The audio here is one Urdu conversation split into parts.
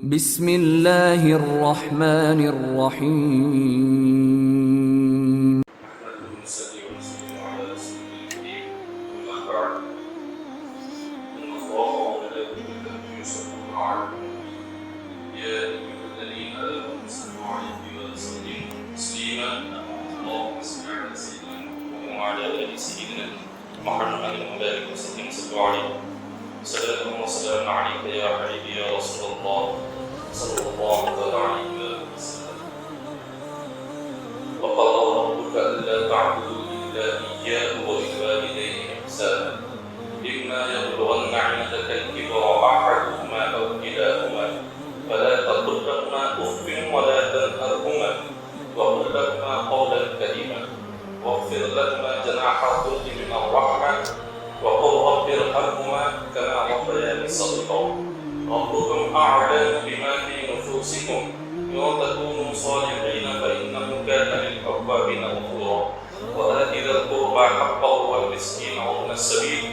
بسم اللہ الرحمن الرحیم وسلم عليك يا حبيبي يا رسول الله صلى الله عليه وسلم. وقضى ربك ألا تعبدوا إلا إياه وبالوالدين إحسانا إما يبلغن عندك الكبر أحدهما أو كلاهما فلا تقل لهما أف ولا تنهرهما وقل لهما قولا كريما واغفر لهما جناح الذل من الرحمة وقل رب ارحمهما كما ربياني صغيرا ربكم أعلم بما في نفوسكم إن تكونوا صالحين فإنه كان للأوابين غفورا وآت ذا القربى حقه والمسكين وابن السبيل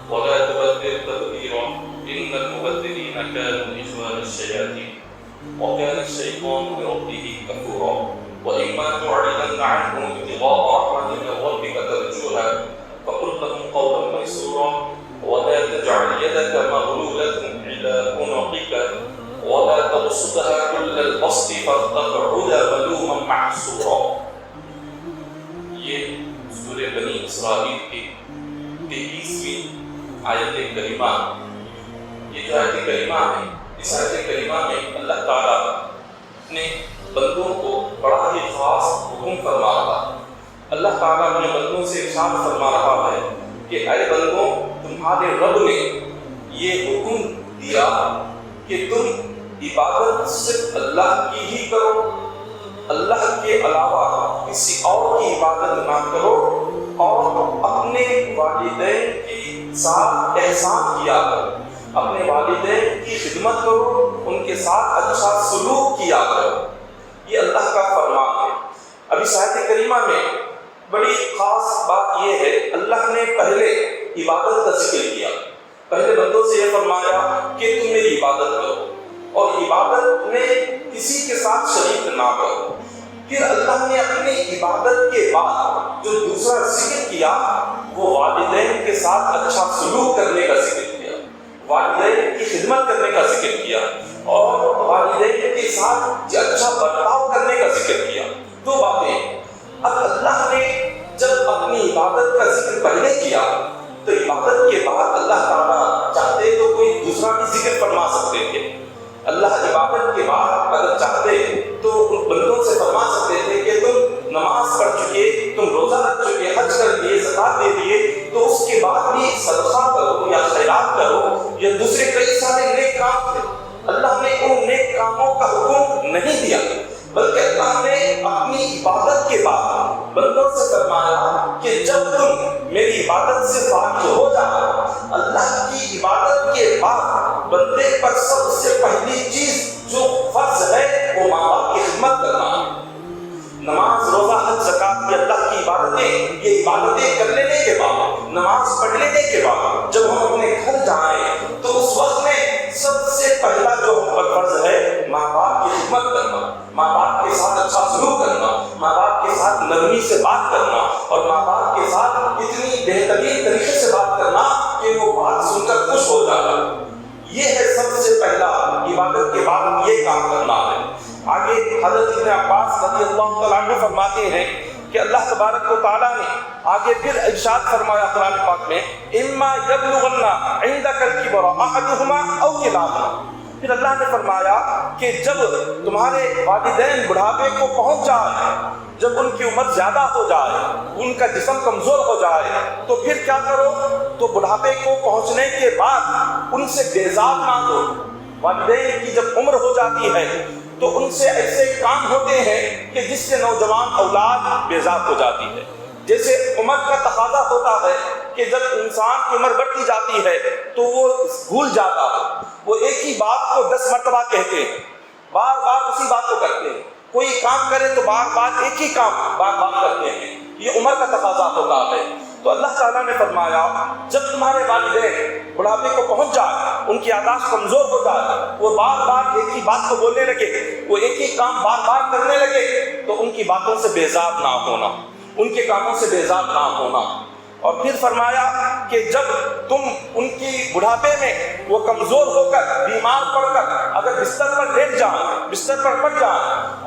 ولا تبذر تبذيرا إن المبذرين كانوا إخوان الشياطين وكان الشيطان لربه كفورا وإما تعرضن عنهم ابتغاء رحمة من ربك ترجوها فقل لهم قولا ميسورا ولا تجعل يدك مغلولة إلى عنقك ولا تبسطها كل البسط فتقعد ملوما محسورا. یہ سورہ بنی اسرائیل کی 23ویں آیت کریمہ. یہ جو آیت کریمہ ہے، اس آیت کریمہ میں اللہ تعالیٰ نے بندوں کو بڑا ہی خاص حکم فرما رہا ہے. اللہ تعالیٰ اپنے بندوں سے ارشاد فرما رہا ہے کہ اے بندوں، تمہارے رب نے یہ حکم دیا کہ تم عبادت صرف اللہ کی ہی کرو، اللہ کے علاوہ کسی اور کی عبادت نہ کرو، اور اپنے والدین کے ساتھ احسان کیا کرو، اپنے والدین کی خدمت کرو، ان کے ساتھ اچھا سلوک کیا کرو. یہ اللہ کا فرمان ہے. اب اس آیت کریمہ میں بڑی خاص بات یہ ہے، اللہ نے پہلے عبادت کا ذکر کیا. پہلے بندوں سے یہ فرمایا کہ تم میری عبادت کرو، اور عبادت میں کسی کے ساتھ شریک نہ کرو. پھر اللہ نے اپنی عبادت کے بعد جو دوسرا ذکر کیا وہ والدین کے ساتھ اچھا سلوک کرنے کا ذکر کیا، والدین کی خدمت کرنے کا ذکر کیا، اور والدین کے ساتھ اچھا برتاؤ کرنے کا ذکر کیا. دو باتیں. اب اللہ نے جب اپنی عبادت کا ذکر پہلے کیا تو عبادت کے بعد اللہ تعالیٰ چاہتے تو کوئی دوسرا بھی ذکر فرما سکتے تھے. اللہ عبادت کے بعد اگر چاہتے تو ان بندوں سے فرما سکتے تھے کہ تم نماز پڑھ چکے، تم روزہ رکھ چکے، حج کر دیے، زکات دے دیے، تو اس کے بعد بھی صدقہ کرو یا خیرات کرو یا دوسرے کئی سارے نیک کام تھے. اللہ نے ان نیک کاموں کا حکم نہیں دیا، بلکہ اللہ نے اپنی عبادت کے بعد بندوں سے فرمایا کہ جب تم میری عبادت سے فارغ ہو جاؤ، اللہ کی عبادت کے بعد بندے پر سب سے پہلی چیز جو فرض ہے وہ ماں باپ کی خدمت کرنا ہے. نماز، روزہ، حج، زکات یہ اللہ کی عبادتیں، یہ عبادتیں کر لینے کے بعد، نماز پڑھ لینے کے بعد جب ہم اپنے گھر جائیں تو اس وقت میں سب سے پہلا جو ہم پر فرض ہے ماں باپ کی خدمت کرنا، ماں باپ کے ساتھ اچھا سلوک کرنا، ماں باپ کے ساتھ نرمی سے بات کرنا، اور ماں باپ کے ساتھ اتنی بہترین طریقے سے بات کرنا کہ وہ بات سن کر خوش ہو جاتا. یہ ہے سب سے پہلا عبادت کے بعد یہ کام کرنا ہے. آگے حضرت ابن عباس رضی اللہ تعالیٰ عنہ فرماتے ہیں کہ اللہ تبارک و تعالیٰ نے آگے پھر ارشاد فرمایا قرآن پاک میں اما یبلغن عندک الکبر احدہما او کلاہما. پھر اللہ نے فرمایا کہ جب تمہارے والدین بڑھاپے کو پہنچ جائے، جب ان کی عمر زیادہ ہو جائے، ان کا جسم کمزور ہو جائے، تو پھر کیا کرو؟ تو بڑھاپے کو پہنچنے کے بعد ان سے بیزار مانگو. والدین کی جب عمر ہو جاتی ہے تو ان سے ایسے کام ہوتے ہیں کہ جس سے نوجوان اولاد بیزار ہو جاتی ہے. جیسے عمر کا تقاضا ہوتا ہے کہ جب انسان کی عمر بڑھتی جاتی ہے تو وہ بھول جاتا ہے، وہ ایک ہی بات کو 10 مرتبہ کہتے ہیں، بار بار اسی بات کو کرتے ہیں. کوئی کام کرے تو بار بار ایک ہی کام بار بار کرتے ہیں. یہ عمر کا تقاضا ہوتا ہے. تو اللہ تعالیٰ نے فرمایا جب تمہارے والدین بڑھاپے کو پہنچ جائے، ان کی یادداشت کمزور ہو جائے، وہ بار بار ایک ہی بات کو بولنے لگے، وہ ایک ہی کام بار بار کرنے لگے، تو ان کی باتوں سے بیزار نہ ہونا، ان کے کاموں سے بیزار نہ ہونا۔ اور پھر فرمایا کہ جب تم ان کی بڑھاپے میں وہ کمزور ہو کر بیمار پڑ کر اگر بستر پر لیٹ جائیں، بستر پر پڑ جائیں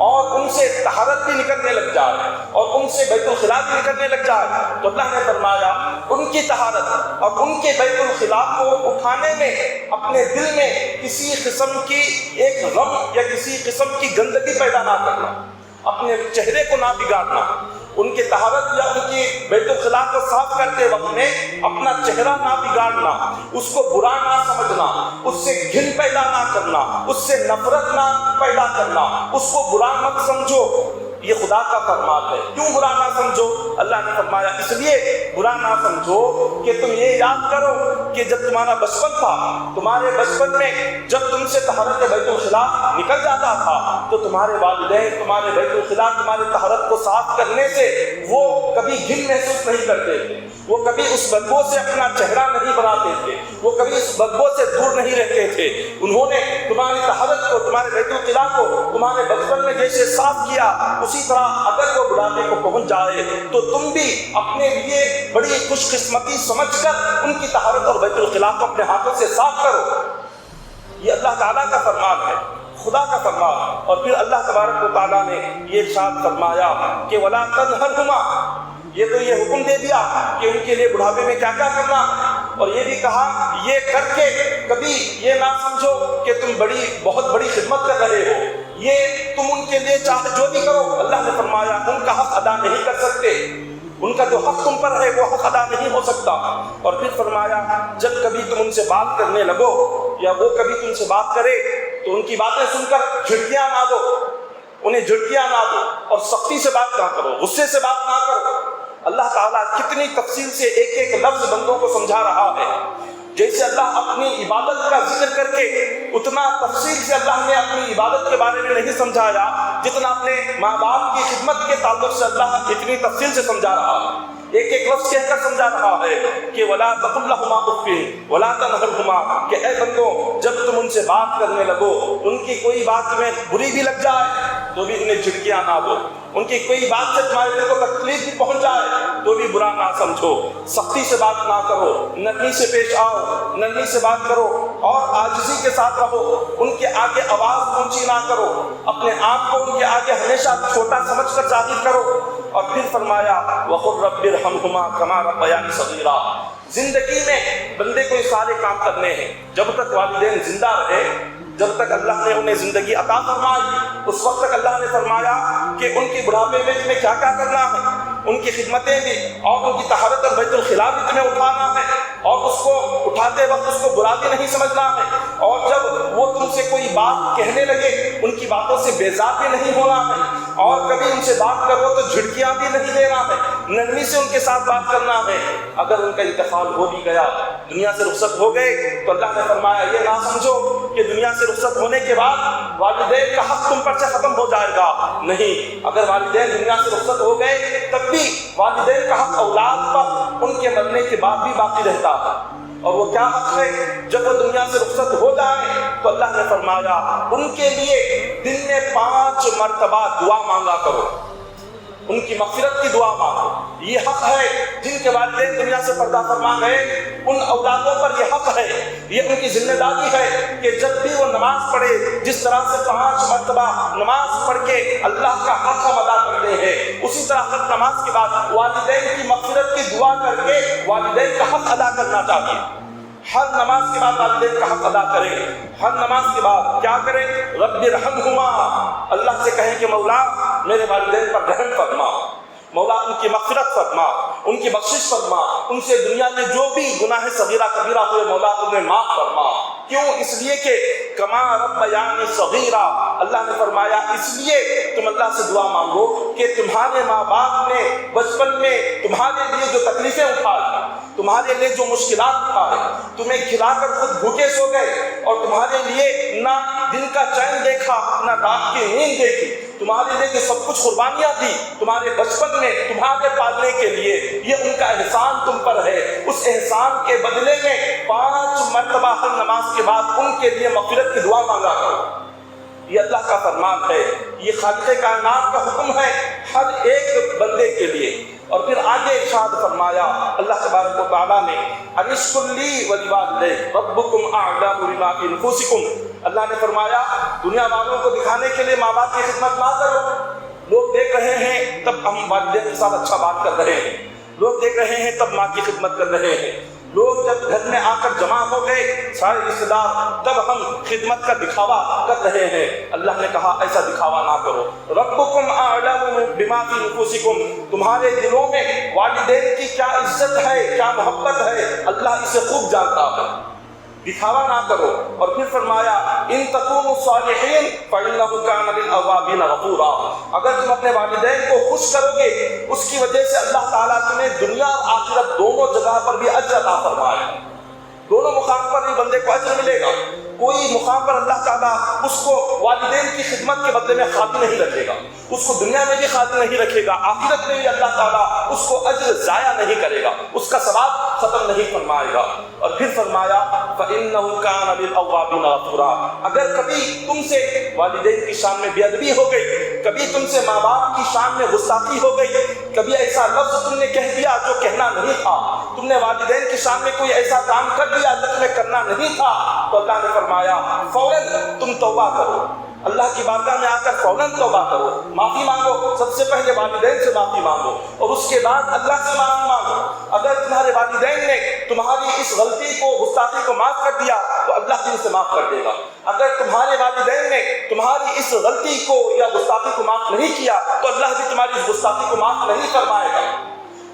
اور ان سے طہارت بھی نکلنے لگ جائے اور ان سے بیت الخلاء بھی نکلنے لگ جائے، تو اللہ نے فرمایا ان کی طہارت اور ان کے بیت الخلاء کو اٹھانے میں اپنے دل میں کسی قسم کی ایک غم یا کسی قسم کی گندگی پیدا نہ کرنا، اپنے چہرے کو نہ بگاڑنا، ان کے طہارت یا ان کی بیت الخلاء کو صاف کرتے وقت میں اپنا چہرہ نہ بگاڑنا، اس کو برا نہ سمجھنا، اس سے گھن پیدا نہ کرنا، اس سے نفرت نہ پیدا کرنا، اس کو برا مت سمجھو۔ یہ خدا کا فرمان ہے۔ کیوں برا نہ سمجھو؟ اللہ نے فرمایا اس لیے برا نہ سمجھو کہ تم یہ یاد کرو کہ جب تمہارا بچپن تھا، تمہارے بچپن میں جب تم سے طہارت بیت الخلاء نکل جاتا تھا تو تمہارے والدین تمہارے بیت الخلاء تمہارے طہارت کو صاف کرنے سے وہ کبھی گھن محسوس نہیں کرتے تھے، وہ کبھی اس بدبو سے اپنا چہرہ نہیں بناتے تھے، وہ کبھی اس بدبو سے دور نہیں رہتے تھے۔ انہوں نے تمہاری طہارت کو، تمہارے بیت الخلاء کو تمہارے بچپن میں جیسے صاف کیا، اسی طرح اگر وہ بڑھاپے کو پہنچ جائے تو تم بھی اپنے لیے بڑی خوش قسمتی سمجھ کر ان کی طہارت اور بیت الخلاء کو اپنے ہاتھوں سے صاف کرو۔ یہ اللہ تعالیٰ کا فرمان ہے، خدا کا فرمان۔ اور پھر اللہ تبارک و تعالیٰ نے یہ ارشاد فرمایا کہ وَلَا تَنْهَرْهُمَا، یہ تو یہ حکم دے دیا کہ ان کے لیے بڑھاپے میں کیا کیا کرنا، اور یہ بھی کہا یہ کر کے کبھی یہ نہ سمجھو کہ تم بہت بڑی خدمت کر رہے ہو، یہ تم ان کے لیے چاہے جو بھی کرو، اللہ نے فرمایا ان کا حق ادا نہیں کر سکتے، ان کا جو حق تم پر ہے وہ حق ادا نہیں ہو سکتا۔ اور پھر فرمایا جب کبھی تم ان سے بات کرنے لگو یا وہ کبھی تم سے بات کرے تو ان کی باتیں سن کر جھڑکیاں نہ دو، انہیں جھڑکیاں نہ دو اور سختی سے بات نہ کرو، غصے سے بات نہ کرو۔ اللہ تعالیٰ کتنی تفصیل سے ایک ایک لفظ بندوں کو سمجھا رہا ہے، جیسے اللہ اپنی عبادت کا ذکر کر کے اتنا تفصیل سے اللہ نے اپنی عبادت کے بارے میں نہیں سمجھایا جتنا اپنے ماں باپ کی خدمت کے تعلق سے اللہ اتنی تفصیل سے سمجھا رہا ہے، ایک ایک لفظ کہہ کر سمجھا رہا ہے کہ وَلَا تَقُلْ لَهُمَا أُفٍّ وَلَا تَنْهَرْهُمَا، کہ اے بندو جب تم ان سے بات کرنے لگو ان کی کوئی بات تمہیں بری بھی لگ جائے تو بھی انہیں جھڑکیاں نہ دو، ان کی کوئی بات سے تمہارے دل کو تکلیف بھی پہنچ جائے تو بھی برا نہ سمجھو، سختی سے بات نہ کرو، نرمی سے پیش آؤ، نرمی سے بات کرو اور عاجزی کے ساتھ رہو، ان کے آگے آواز اونچی نہ کرو، اپنے آپ کو ان کے آگے ہمیشہ چھوٹا سمجھ کر ظاہر کرو۔ اور پھر فرمایا وَقُلْ رَبِّ ارْحَمْهُمَا كَمَا رَبَّيَانِي صَغِيرًا۔ زندگی میں بندے کو یہ سارے کام کرنے ہیں، جب تک والدین زندہ رہے، جب تک اللہ نے انہیں زندگی عطا فرمائی اس وقت تک اللہ نے فرمایا کہ ان کی بڑھاپے میں تمہیں کیا کیا کرنا ہے، ان کی خدمتیں بھی اور ان کی طہارت اور بیت الخلاء بھی تمہیں اٹھانا ہے، اور اس کو اٹھاتے وقت اس کو برا بھی نہیں سمجھنا ہے، اور جب وہ تم سے کوئی بات کہنے لگے ان کی باتوں سے بیزار بھی نہیں ہونا ہے، اور کبھی ان سے بات کرو تو جھڑکیاں بھی نہیں دینا ہے، نرمی سے ان کے ساتھ بات کرنا ہے۔ اگر ان کا انتقال ہو بھی گیا، دنیا سے رخصت ہو گئے، تو اللہ نے فرمایا یہ نہ سمجھو کہ دنیا سے رخصت ہونے کے بعد والدین کا حق تم پر سے ختم ہو جائے گا، نہیں، اگر والدین دنیا سے رخصت ہو گئے تب بھی والدین کا حق اولاد پر ان کے مرنے کے بعد بھی باقی رہتا ہے۔ اور وہ کیا حق ہے؟ جب وہ دنیا سے رخصت ہو جائے تو اللہ نے فرمایا ان کے لیے دن میں 5 مرتبہ دعا مانگا کرو، ان کی مغفرت کی دعا مانگو۔ یہ حق ہے جن کے والدین دنیا سے پردہ فرما گئے، ان اولادوں پر یہ حق ہے، یہ ان کی ذمہ داری ہے کہ جب بھی وہ نماز پڑھے، جس طرح سے 5 مرتبہ نماز پڑھ کے اللہ کا حق ہم ادا کرتے ہیں، اسی طرح ہر نماز کے بعد والدین کی مغفرت کی دعا کر کے والدین کا حق ادا کرنا چاہیے۔ ہر نماز کے بعد والدین کا حق ادا کریں، ہر نماز کے بعد کیا کریں؟ رب ارحمہما، اللہ سے کہیں کہ مولا میرے والدین پر رحم فرما، مولا ان کی مغفرت فرما، ان کی بخشش فرما، ان سے دنیا میں جو بھی گناہ صغیرہ کبیرہ ہوئے مولا انہیں معاف فرما۔ کیوں؟ اس لیے کہ کما ربیانی صغیرہ، اللہ نے فرمایا اس لیے تم اللہ سے دعا مانگو کہ تمہارے ماں باپ نے بچپن میں تمہارے لیے جو تکلیفیں اٹھائیں، تمہارے لیے جو مشکلات اٹھائے، تمہیں کھلا کر خود بھوکے سو گئے اور تمہارے لیے نہ دن کا چین دیکھا نہ رات کی نیند دیکھی، تمہارے لیے جو سب کچھ قربانیاں دی تمہارے بچپن میں تمہارے پالنے کے لیے، یہ ان کا احسان تم پر ہے، اس احسان کے بدلے میں 5 مرتبہ ہر نماز کے بعد ان کے لیے مغفرت کی دعا مانگا کرو۔ یہ اللہ کا فرمان ہے، یہ خالق کائنات کا حکم ہے ہر ایک بندے کے لیے۔ اور پھر آگے ارشاد فرمایا اللہ تبارک و تعالیٰ نے، انشکر لی ولوالدیک ربکم اعلم بما فی انفسکم۔ اللہ نے فرمایا دنیا والوں کو دکھانے کے لیے ماں باپ کی خدمت نہ کرو۔ لوگ دیکھ رہے ہیں تب ہم والدین کے ساتھ اچھا بات کر رہے ہیں، لوگ دیکھ رہے ہیں تب ماں کی خدمت کر رہے ہیں، لوگ جب گھر میں آ کر جمع ہو گئے سارے رشتے دار تب ہم خدمت کا دکھاوا کر رہے ہیں۔ اللہ نے کہا ایسا دکھاوا نہ کرو۔ ربکم اعلم بما فی انفسکم، تمہارے دلوں میں والدین کی کیا عزت ہے، کیا محبت ہے، اللہ اسے خوب جانتا ہے، دکھاوا نہ کرو۔ اور پھر فرمایا ان تکونوا صالحین فإنہ کان للأوابین غفورا، اگر تم اپنے والدین کو خوش کرو گے اس کی وجہ سے اللہ تعالیٰ تمہیں دنیا اور آخرت دونوں جگہ پر بھی اجر عطا فرمائے، دونوں مقام پر بھی بندے کو اجر ملے گا۔ کوئی مقام پر اللہ تعالیٰ اس کو والدین کی خدمت کے بدلے میں خالی نہیں رکھے گا، اس کو دنیا میں بھی خالی نہیں رکھے گا، آخرت میں بھی اللہ تعالیٰ اس کو اجر ضائع نہیں کرے گا، اس کا ثواب ختم نہیں فرمائے گا۔ اور پھر فرمایا فَإِنَّهُ كَانَ لِلْأَوَّابِينَ غَفُورًا، اگر کبھی تم سے والدین کی شان میں بے ادبی ہو گئی، کبھی تم سے ماں باپ کی شان میں گستاخی ہو گئی، کبھی ایسا لفظ تم نے کہہ دیا جو کہنا نہیں تھا، تم نے والدین کی شان میں کوئی ایسا کام کر دیا جو تمہیں کرنا نہیں تھا، تو اللہ نے فرمایا فوراً تم توبہ کرو، اللہ کی بارگاہ میں آ کر فوراً توبہ کرو، معافی مانگو، سب سے پہلے والدین سے معافی مانگو اور اس کے بعد اللہ سے معافی مانگو۔ اگر تمہارے والدین نے تمہاری اس غلطی کو، گستاخی کو معاف کر دیا تو اللہ بھی اسے معاف کر دے گا، اگر تمہارے والدین نے تمہاری اس غلطی کو یا گستاخی کو معاف نہیں کیا تو اللہ بھی تمہاری اس گستاخی کو معاف نہیں فرمائے گا۔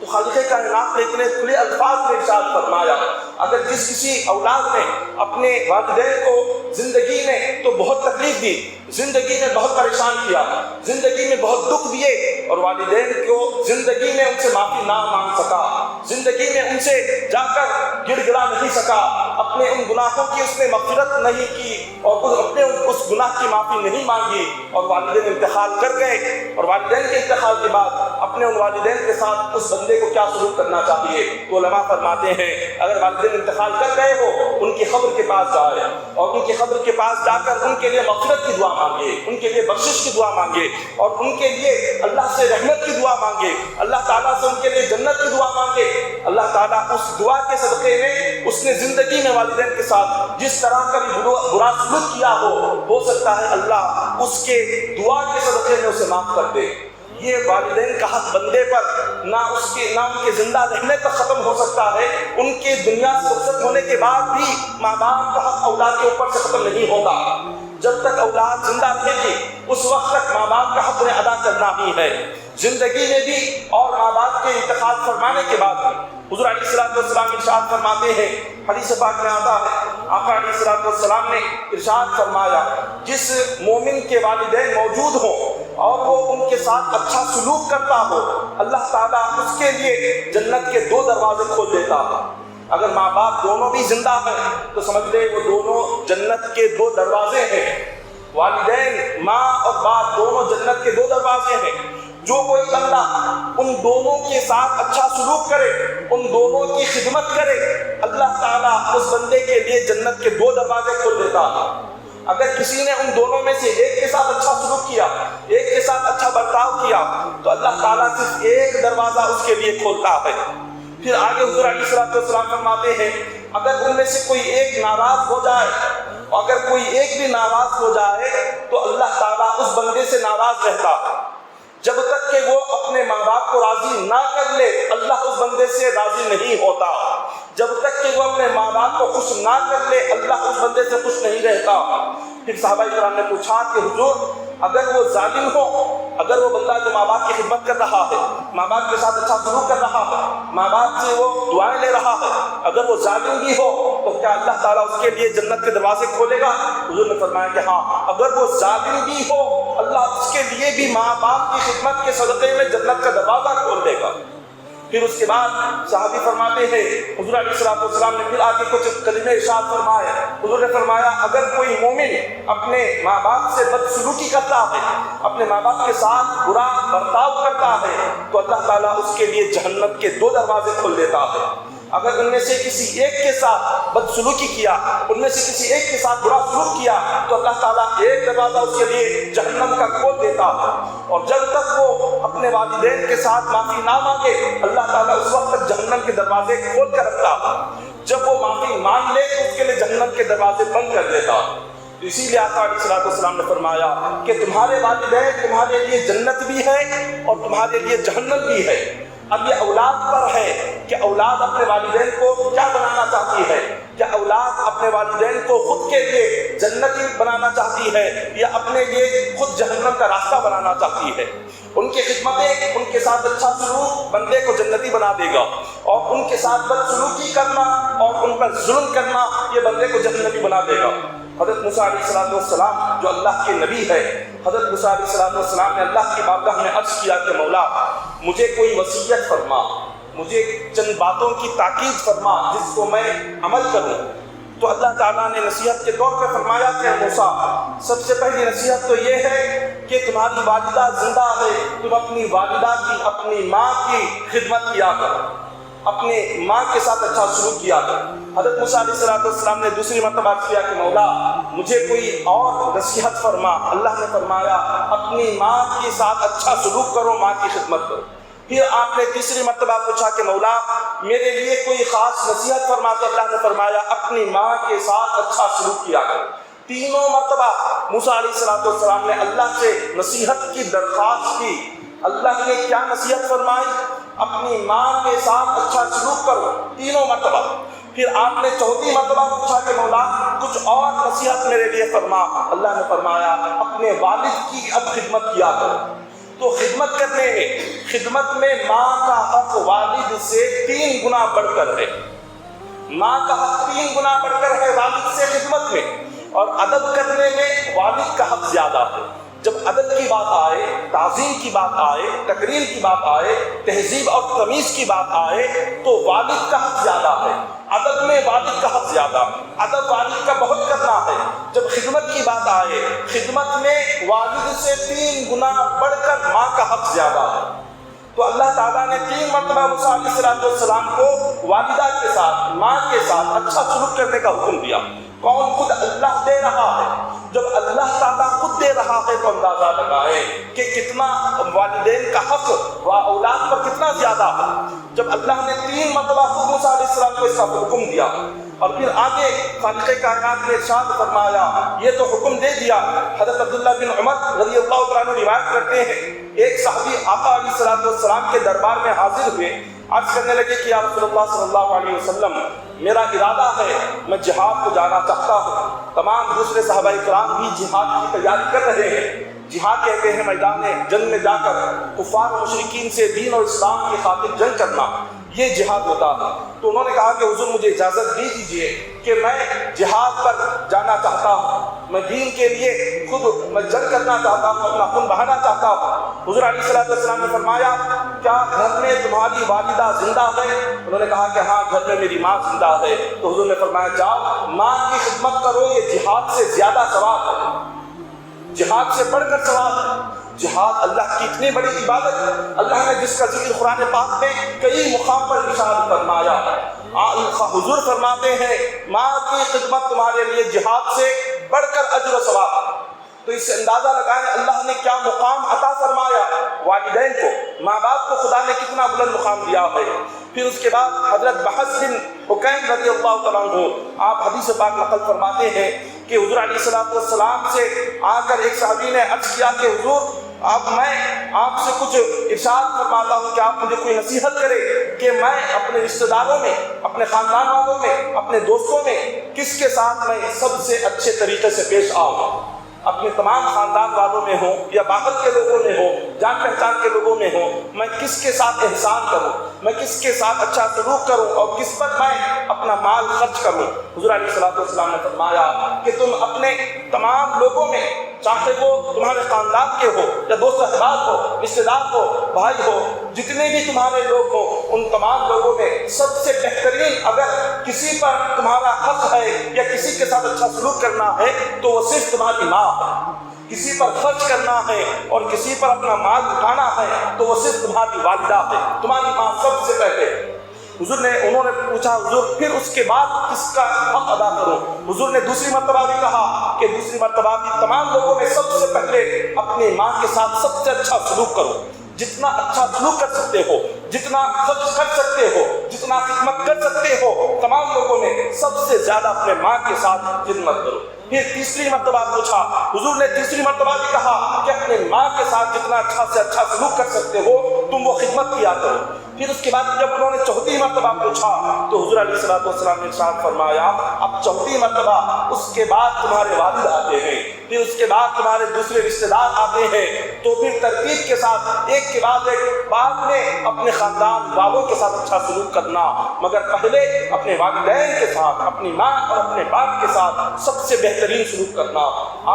تو خالق کائنات نے اتنے کھلے الفاظ میں ارشاد فرمایا اگر جس کسی اولاد نے اپنے والدین کو زندگی میں تو بہت تکلیف دی، زندگی میں بہت پریشان کیا، زندگی میں بہت دکھ دیے اور والدین کو زندگی میں ان سے معافی نہ مانگ سکا، زندگی میں ان سے جا کر گڑ گڑا نہیں سکا، اپنے ان گناہوں کی اس نے مغفرت نہیں کی اور اپنے اس گناہ کی معافی نہیں مانگی اور والدین انتقال کر گئے، اور والدین کے انتقال کے بعد اپنے ان والدین کے ساتھ اس بندے کو کیا سلوک کرنا چاہیے؟ تو علماء فرماتے ہیں اگر والدین انتقال کر گئے ہو ان کی قبر کے پاس جائے اور ان کی قبر کے پاس جا کر ان کے لیے مغفرت کی دعا مانگے، ان کے لیے بخشش کی دعا مانگے اور ان کے لیے اللہ سے رحمت کی دعا مانگے، اللہ تعالیٰ سے ان کے لیے جنت کی دعا مانگے۔ اللہ تعالیٰ اس دعا کے صدقے میں اس نے زندگی میں والدین کے ساتھ جس طرح کا بھی برا سلوک کیا ہو سکتا ہے اللہ اس کے دعا کے صدقے میں اسے معاف کر دے۔ یہ والدین کا حق بندے پر نہ ان کے زندہ رہنے تک ختم ہو سکتا ہے، ان کے دنیا سے رخصت ہونے کے بعد بھی ماں باپ کا حق اولاد کے اوپر سے ختم نہیں ہوگا۔ جب تک اولاد زندہ رہے گی اس وقت تک ماں باپ کا حق انہیں ادا کرنا ہی ہے، زندگی میں بھی اور ماں باپ کے انتقال فرمانے کے بعد بھی۔ حضور علیہ الصلوۃ والسلام ارشاد فرماتے ہیں، حدیث پاک میں آتا ہے آقا علیہ الصلوۃ والسلام نے ارشاد فرمایا جس مومن کے والدین موجود ہوں اور وہ ان کے ساتھ اچھا سلوک کرتا ہو اللہ تعالیٰ اس کے لیے جنت کے 2 دروازے کھول دیتا ہے۔ اگر ماں باپ دونوں بھی زندہ ہیں تو سمجھ لے وہ دونوں جنت کے 2 دروازے ہیں، والدین ماں اور باپ دونوں جنت کے 2 دروازے ہیں۔ جو کوئی بندہ ان دونوں کے ساتھ اچھا سلوک کرے، ان دونوں کی خدمت کرے، اللہ تعالیٰ اس بندے کے لیے جنت کے 2 دروازے کھول دیتا ہے۔ اگر کسی نے ان دونوں میں سے ایک کے ساتھ اچھا سلوک کیا، ایک کے ساتھ اچھا برتاؤ کیا تو اللہ تعالیٰ صرف ایک دروازہ اس کے لیے کھولتا ہے۔ پھر آگے حضور علیہ الصلوۃ والسلام فرماتے ہیں اگر ان میں سے کوئی ایک ناراض ہو جائے، اگر کوئی ایک بھی ناراض ہو جائے تو اللہ تعالیٰ اس بندے سے ناراض رہتا ہے جب تک کہ وہ اپنے ماں باپ کو راضی نہ کر لے، اللہ اس بندے سے راضی نہیں ہوتا۔ جب تک کہ وہ اپنے ماں باپ کو خوش نہ کر لے اللہ اس بندے سے خوش نہیں رہتا۔ پھر صحابہ کرام نے پوچھا کہ حضور اگر وہ ظالم ہو، اگر وہ بندہ جو ماں باپ کی خدمت کر رہا ہے، ماں باپ کے ساتھ اچھا سلوک کر رہا ہے، ماں باپ سے وہ دعائیں لے رہا ہے، اگر وہ ظالم بھی ہو تو کیا اللہ تعالیٰ اس کے لیے جنت کے دروازے کھولے گا؟ حضور نے فرمایا کہ ہاں، اگر وہ ظالم بھی ہو اللہ اس کے لیے بھی ماں باپ کی خدمت کے صدقے میں جنت کا دروازہ کھول دے گا۔ پھر اس کے بعد صحابی فرماتے ہیں حضور علیہ السلام نے پھر آگے کچھ کلمے ارشاد فرمائے. حضور نے فرمایا اگر کوئی مومن اپنے ماں باپ سے بدسلوکی کرتا ہے، اپنے ماں باپ کے ساتھ برا برتاؤ کرتا ہے، تو اللہ تعالیٰ اس کے لیے جہنم کے 2 دروازے کھول دیتا ہے. اگر ان میں سے کسی ایک کے ساتھ بدسلوکی کیا، ان میں سے کسی ایک کے ساتھ برا سلوک کیا، تو اللہ تعالیٰ ایک دروازہ اس کے لیے جہنم کا کھول دیتا ہے. اور جب تک وہ اپنے والدین کے ساتھ معافی نہ مانگے، اللہ تعالیٰ اس وقت تک جہنم کے دروازے کھول کر رکھتا ہے. جب وہ معافی مانگ لے تو اس کے لیے جہنم کے دروازے بند کر دیتا ہے. اسی لیے آقا علیہ السلام نے فرمایا کہ تمہارے والدین تمہارے لیے جنت بھی ہے اور تمہارے لیے جہنم بھی ہے. اب یہ اولاد پر ہے کہ اولاد اپنے والدین کو کیا بنانا چاہتی ہے. کیا اولاد اپنے والدین کو خود کے لیے جنتی بنانا چاہتی ہے یا اپنے لیے خود جہنم کا راستہ بنانا چاہتی ہے؟ ان کی خدمتیں، ان کے ساتھ اچھا سلوک بندے کو جنتی بنا دے گا، اور ان کے ساتھ بدسلوکی کرنا اور ان پر ظلم کرنا یہ بندے کو جہنمی بنا دے گا. حضرت موسیٰ علیہ السلام جو اللہ کے نبی ہے، حضرت موسیٰ علیہ السلام نے اللہ کی بارگاہ میں عرض کیا کہ مولا مجھے کوئی وصیت فرما، مجھے چند باتوں کی تاکید فرما جس کو میں عمل کروں. تو اللہ تعالیٰ نے نصیحت کے طور پہ فرمایا کہ موسیٰ سب سے پہلی نصیحت تو یہ ہے کہ تمہاری والدہ زندہ ہے، تم اپنی والدہ کی، اپنی ماں کی خدمت کیا کرو، اپنے ماں کے ساتھ اچھا سلوک کیا کرو. حضرت موسیٰ علیہ السلام نے دوسری مرتبہ کیا کہ مولا مجھے کوئی اور نصیحت فرما. اللہ نے فرمایا اپنی ماں کے ساتھ اچھا سلوک کرو، ماں کی خدمت کرو. پھر آپ نے تیسری مرتبہ پوچھا کہ مولا میرے لیے کوئی خاص نصیحت فرما. تو اللہ نے فرمایا اپنی ماں کے ساتھ اچھا سلوک کیا کرو. تینوں مرتبہ موسیٰ علیہ السلام نے اللہ سے نصیحت کی درخواست کی. اللہ نے کیا نصیحت فرمائی؟ اپنی ماں کے ساتھ اچھا سلوک کرو، تینوں مرتبہ. پھر آپ نے چوتھی مرتبہ پوچھا کہ مولا کچھ اور نصیحت میرے لیے فرما. اللہ نے فرمایا اپنے والد کی اب خدمت کیا کرو. تو خدمت میں ماں کا حق والد سے 3 گنا بڑھ کر ہے. ماں کا حق 3 گنا بڑھ کر ہے والد سے خدمت میں، اور ادب کرنے میں والد کا حق زیادہ ہے. جب ادب کی بات آئے، تعظیم کی بات آئے، تقریر کی بات آئے، تہذیب اور تمیز کی بات آئے تو والد کا حق زیادہ ہے. ادب میں والد کا حق زیادہ، ادب والد کا بہت کرنا ہے. جب خدمت کی بات آئے، خدمت میں والد سے 3 گنا بڑھ کر ماں کا حق زیادہ ہے. تو اللہ تعالیٰ نے 3 مرتبہ موسیٰ علیہ السلام کو والدہ کے ساتھ، ماں کے ساتھ اچھا سلوک کرنے کا حکم دیا. کون؟ خود اللہ دے رہا ہے. جب اللہ تعالیٰ خود دے رہا ہے تو اندازہ لگائے کہ کتنا والدین کا حق و اولاد پر کتنا زیادہ ہے. جب اللہ نے 3 مرتبہ خود موسیٰ علیہ السلام کو اس کا حکم دیا، اور پھر آگے خالق کائنات نے ارشاد فرمایا، یہ تو حکم دے دیا. حضرت عبداللہ بن عمر رضی اللہ تعالیٰ عنہ روایت کرتے ہیں ایک صحابی آقا علیہ السلام کے دربار میں حاضر ہوئے، عرض کرنے لگے کہ یا رسول اللہ صلی اللہ علیہ وسلم میرا ارادہ ہے میں جہاد کو جانا چاہتا ہوں. تمام دوسرے صحابہ کرام بھی جہاد کی تیاری کر رہے ہیں. جہاد کہتے ہیں میدان جنگ میں جا کر کفار و مشرکین سے دین اور اسلام کی خاطر جنگ کرنا، یہ جہاد ہوتا ہے. تو انہوں نے کہا کہ حضور مجھے اجازت دے دیجیے کہ میں جہاد پر جانا چاہتا ہوں، میں دین کے لیے خود میں جنگ کرنا چاہتا ہوں، اپنا خون بہانا چاہتا ہوں. حضور علیہ السلام نے فرمایا کیا گھر میں تمہاری والدہ زندہ ہے؟ انہوں نے کہا کہ ہاں گھر میں میری ماں زندہ ہے. تو حضور نے فرمایا جاؤ ماں کی خدمت کرو، یہ جہاد سے زیادہ ثواب ہے، جہاد سے بڑھ کر ثواب ہے. جہاد اللہ کی اتنی بڑی عبادت، اللہ نے جس کا ذکر قرآن پاک میں کئی مقام پر ارشاد فرمایا. حضور فرماتے ہیں ماں کی خدمت تمہارے لیے جہاد سے بڑھ کر اجر و ثواب. تو اس سے اندازہ لگائیں اللہ نے کیا مقام عطا فرمایا والدین کو، ماں باپ کو خدا نے کتنا بلند مقام دیا ہے. پھر اس کے بعد حضرت بحث بن حکیم رضی اللہ تعالیٰ عنہ آپ حدیث پاک نقل فرماتے ہیں کہ حضور علیہ السلام سے آ کر ایک صحابی نے عرض کیا کہ حضور اب میں آپ سے کچھ ارشاد فرماتا ہوں کہ آپ مجھے کوئی نصیحت کرے کہ میں اپنے رشتہ داروں میں، اپنے خاندان والوں میں، اپنے دوستوں میں کس کے ساتھ میں سب سے اچھے طریقے سے پیش آؤں. اپنے تمام خاندان والوں میں ہوں یا باہر کے لوگوں میں ہوں، جان پہچان کے لوگوں میں ہوں، میں کس کے ساتھ احسان کروں، میں کس کے ساتھ اچھا سلوک کروں اور کس پر میں اپنا مال خرچ کروں. حضور علیہ السلام نے فرمایا کہ تم اپنے تمام لوگوں میں، چاہے وہ تمہارے خاندان کے ہو یا دوست احباب ہو، رشتے دار ہو، بھائی ہو، جتنے بھی تمہارے لوگ ہوں ان تمام لوگوں میں سب سے بہترین اگر کسی پر تمہارا حق ہے یا کسی کے ساتھ اچھا سلوک کرنا ہے تو وہ صرف تمہاری ماں ہے۔ کسی پر خرچ کرنا ہے اور کسی پر اپنا مال اٹھانا ہے تو وہ صرف تمہاری والدہ ہے، تمہاری ماں سب سے پہلے۔ انہوں نے پوچھا حضور پھر اس کے بعد کس کا حق ادا کروں؟ حضور نے دوسری مرتبہ بھی کہا کہ دوسری مرتبہ بھی تمام لوگوں میں سب سے پہلے اپنی ماں کے ساتھ سب سے اچھا سلوک کرو۔ جتنا اچھا سلوک کر سکتے ہو، جتنا خرچ کر سکتے ہو، جتنا خدمت کر سکتے ہو، تمام لوگوں میں سب سے زیادہ اپنے ماں کے ساتھ خدمت کرو۔ پھر تیسری مرتبہ پوچھا حضور نے تیسری مرتبہ بھی کہا کہ اپنے ماں کے ساتھ جتنا اچھا سے اچھا سلوک کر سکتے ہو تم وہ خدمت کیا کرو۔ پھر اس کے بعد جب انہوں نے چوتھی مرتبہ پوچھا تو حضور علیہ الصلوۃ والسلام نے ارشاد فرمایا اب چوتھی مرتبہ اس کے بعد تمہارے والد آتے ہیں، پھر اس کے بعد تمہارے دوسرے رشتے دار آتے ہیں، تو پھر ترتیب کے ساتھ ایک کے بعد ایک بعد میں اپنے خاندان والوں کے ساتھ اچھا سلوک کرنا، مگر پہلے اپنے والدین کے ساتھ، اپنی ماں اور اپنے باپ کے ساتھ سب سے بہترین سلوک کرنا۔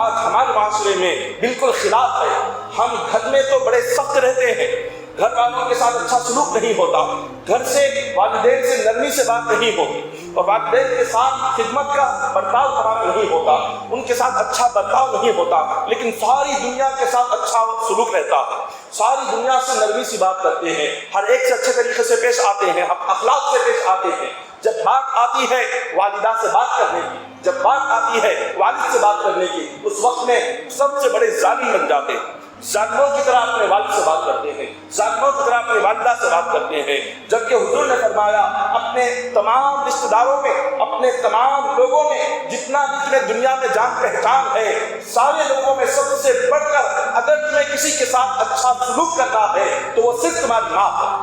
آج ہمارے معاشرے میں بالکل خلاف ہے، ہم گھر میں تو بڑے سخت رہتے ہیں، گھر والوں کے ساتھ اچھا سلوک نہیں ہوتا، گھر سے والدین سے نرمی سے بات نہیں ہوتی اور والدین کے ساتھ خدمت کا برتاؤ ہمارا نہیں ہوتا، ان کے ساتھ اچھا برتاؤ نہیں ہوتا، لیکن ساری دنیا کے ساتھ اچھا سلوک رہتا ہے، ساری دنیا سے نرمی سی بات کرتے ہیں، ہر ایک سے اچھے طریقے سے پیش آتے ہیں، ہم اخلاق سے پیش آتے ہیں۔ جب بات آتی ہے والدہ سے بات کرنے کی، جب بات آتی ہے والد سے بات کرنے کی، اس وقت میں سب سے بڑے ظالم بن جاتے ہیں، ظالموں کی طرح اپنے والد سے بات کرتے ہیں، ظالموں کی طرح اپنی والدہ سے بات کرتے ہیں، جبکہ حضور نے فرمایا اپنے تمام رشتہ داروں میں، اپنے تمام لوگوں میں، جتنا بھی تمہیں دنیا میں جان پہچان ہے، سارے لوگوں میں سب سے بڑھ کر اگر تمہیں کسی کے ساتھ اچھا سلوک کرنا ہے تو وہ صرف تمہاری ماں ہے۔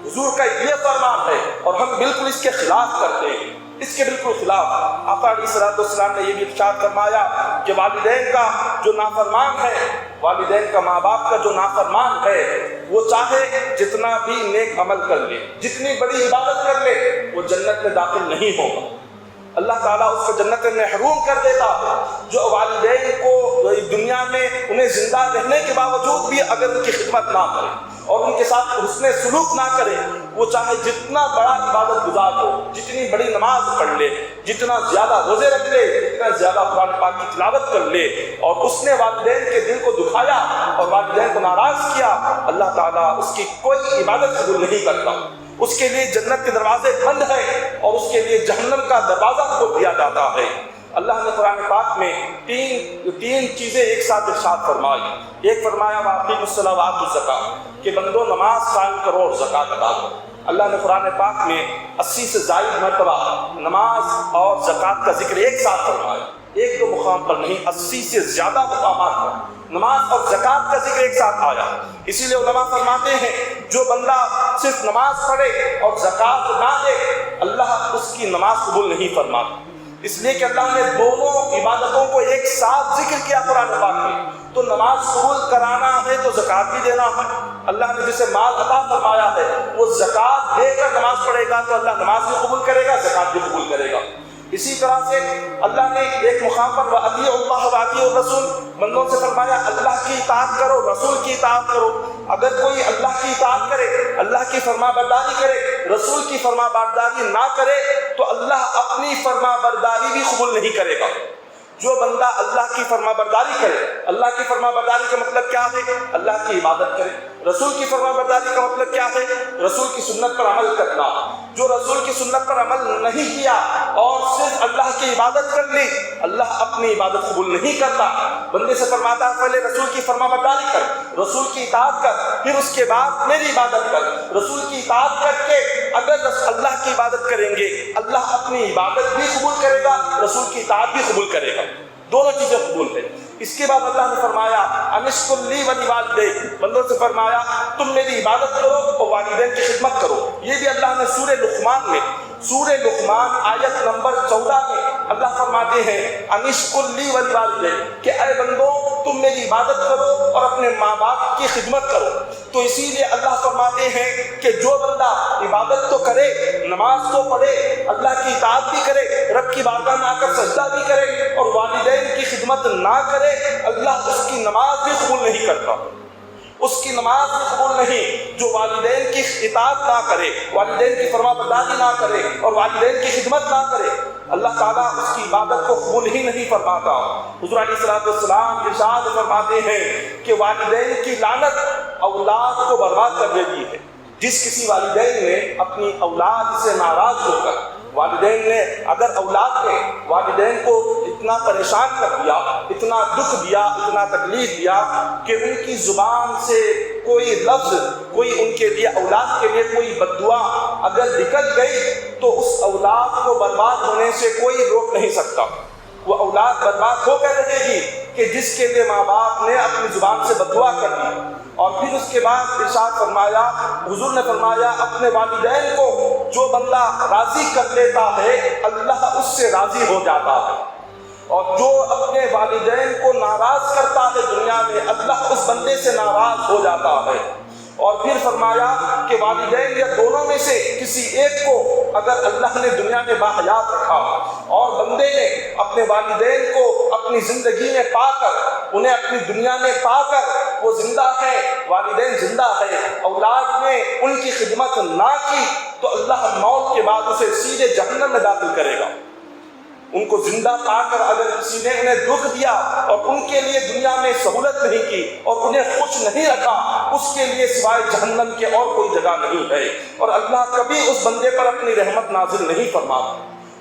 حضور کا یہ فرمان ہے اور ہم بالکل اس کے خلاف کرتے ہیں، اس کے بالکل خلاف۔ آقا علیہ الصلوۃ والسلام نے یہ بھی ارشاد فرمایا کہ والدین کا جو نافرمان ہے، والدین کا ماں باپ کا جو نافرمان ہے، وہ چاہے جتنا بھی نیک عمل کر لے، جتنی بڑی عبادت کر لے، وہ جنت میں داخل نہیں ہوگا۔ اللہ تعالیٰ اس کو جنت میں محروم کر دیتا ہے۔ جو والدین کو دنیا میں انہیں زندہ رہنے کے باوجود بھی اگر ان کی خدمت نہ کرے اور ان کے ساتھ حسن سلوک نہ کرے، وہ چاہے جتنا بڑا عبادت گزار ہو، جتنی بڑی نماز پڑھ لے، جتنا زیادہ روزے رکھ لے، جتنا زیادہ قرآن پاک کی تلاوت کر لے، اور اس نے والدین کے دل کو دکھایا اور والدین کو ناراض کیا، اللہ تعالیٰ اس کی کوئی عبادت قبول نہیں کرتا۔ اس کے لیے جنت کے دروازے بند ہیں اور اس کے لیے جہنم کا دروازہ کھول دیا جاتا ہے۔ اللہ نے قرآن پاک میں تین چیزیں ایک ساتھ ارشاد فرمائی۔ ایک فرمایا وَأَقِیمُوا الصَّلَاةَ وَآتُوا الزَّکَاۃَ کہ بندو نماز قائم کرو اور زکوٰۃ ادا کرو۔ اللہ نے قرآن پاک میں 80 سے زائد مرتبہ نماز اور زکوٰۃ کا ذکر ایک ساتھ فرمایا، ایک دو مقام پر نہیں، 80 سے زیادہ مقامات پر نماز اور زکوٰۃ کا ذکر ایک ساتھ آیا۔ اسی لیے علماء فرماتے ہیں جو بندہ صرف نماز پڑھے اور زکوٰۃ نہ دے، اللہ اس کی نماز قبول نہیں فرماتا، اس لیے کہ اللہ نے دونوں عبادتوں کو ایک ساتھ ذکر کیا قرآن پاک میں۔ تو نماز قبول کرانا ہے تو زکوٰۃ بھی دینا ہے۔ اللہ نے جسے مال عطا فرمایا ہے وہ زکوٰۃ دے کر نماز پڑھے گا تو اللہ نماز بھی قبول کرے گا، زکوٰۃ بھی قبول کرے گا۔ اسی طرح سے اللہ نے ایک مقام پر وَأَطِیعُوا اللَّهَ وَأَطِیعُوا الرَّسُولَ بندوں سے فرمایا اللہ کی اطاعت کرو، رسول کی اطاعت کرو۔ اگر کوئی اللہ کی اطاعت کرے، اللہ کی فرما برداری کرے، رسول کی فرما برداری نہ کرے تو اللہ اپنی فرما برداری بھی قبول نہیں کرے گا۔ جو بندہ اللہ کی فرما برداری کرے، اللہ کی فرما برداری کا مطلب کیا ہے؟ اللہ کی عبادت کرے۔ رسول کی فرما برداری کا مطلب کیا ہے؟ رسول کی سنت پر عمل کرنا۔ جو رسول کی سنت پر عمل نہیں کیا اور صرف اللہ کی عبادت کر لی، اللہ اپنی عبادت قبول نہیں کرتا۔ بندے سے فرماتا ہے پہلے رسول کی فرما برداری کر، رسول کی اطاعت کر، پھر اس کے بعد میری عبادت کر۔ رسول کی اطاعت کر کے اگر اللہ کی عبادت کریں گے، اللہ اپنی عبادت بھی قبول کرے گا، رسول کی اطاعت بھی قبول کرے گا، دونوں چیزیں قبول ہیں۔ اس کے بعد اللہ نے فرمایا انشکر لی ولیوالدیک بندوں سے فرمایا تم میری عبادت کرو اور والدین کی خدمت کرو۔ یہ بھی اللہ نے سورہ لقمان میں، سورہ لقمان آیت نمبر 14 میں اللہ فرماتے ہیں انشکر لی ولیوالدیک کہ اے بندوں تم میری عبادت کرو اور اپنے ماں باپ کی خدمت کرو۔ تو اسی لیے اللہ فرماتے ہیں کہ جو بندہ عبادت تو کرے، نماز تو پڑھے، اللہ کی اطاعت بھی کرے، رب کی بارگاہ میں آ کر سجدہ بھی کرے اور والدین کی خدمت نہ کرے، اللہ اس کی نماز بھی قبول نہیں کرتا۔ اس کی نماز بھی قبول نہیں جو والدین کی اطاعت نہ کرے، والدین کی فرما برداری نہ کرے اور والدین کی خدمت نہ کرے، اللہ تعالیٰ اس کی عبادت کو قبول ہی نہیں فرماتا۔ حضور علیہ السلام ارشاد فرماتے ہیں کہ والدین کی لعنت اولاد کو برباد کر دیتی ہے۔ جس کسی والدین نے اپنی اولاد سے ناراض ہو کر، والدین نے اگر اولاد نے والدین کو اتنا پریشان کر دیا، اتنا دکھ دیا، اتنا تکلیف دیا کہ ان کی زبان سے کوئی لفظ، کوئی ان کے لیے اولاد کے لیے کوئی بد دعا اگر نکل گئی تو اس اولاد کو برباد ہونے سے کوئی روک نہیں سکتا۔ وہ اولاد برباد ہو کر رہے گی کہ جس کے لیے ماں باپ نے اپنی زبان سے بد دعا کر دی۔ اور پھر اس کے بعد ارشاد فرمایا، حضور نے فرمایا اپنے والدین کو جو بندہ راضی کر لیتا ہے اللہ اس سے راضی ہو جاتا ہے، اور جو اپنے والدین کو ناراض کرتا ہے دنیا میں اللہ اس بندے سے ناراض ہو جاتا ہے۔ اور پھر فرمایا کہ والدین یا دونوں میں سے کسی ایک کو اگر اللہ نے دنیا میں باحیات رکھا اور بندے نے اپنے والدین کو اپنی زندگی میں پا کر، انہیں اپنی دنیا میں پا کر وہ زندہ ہے، والدین زندہ ہے، اولاد نے ان کی خدمت نہ کی تو اللہ موت کے بعد اسے سیدھے جہنم میں داخل کرے گا۔ ان کو زندہ پا کر اگر کسی نے انہیں دکھ دیا اور ان کے لیے دنیا میں سہولت نہیں کی اور انہیں خوش نہیں رکھا، اس کے لیے سوائے جہنم کے اور کوئی جگہ نہیں ہے، اور اللہ کبھی اس بندے پر اپنی رحمت نازل نہیں فرماتا۔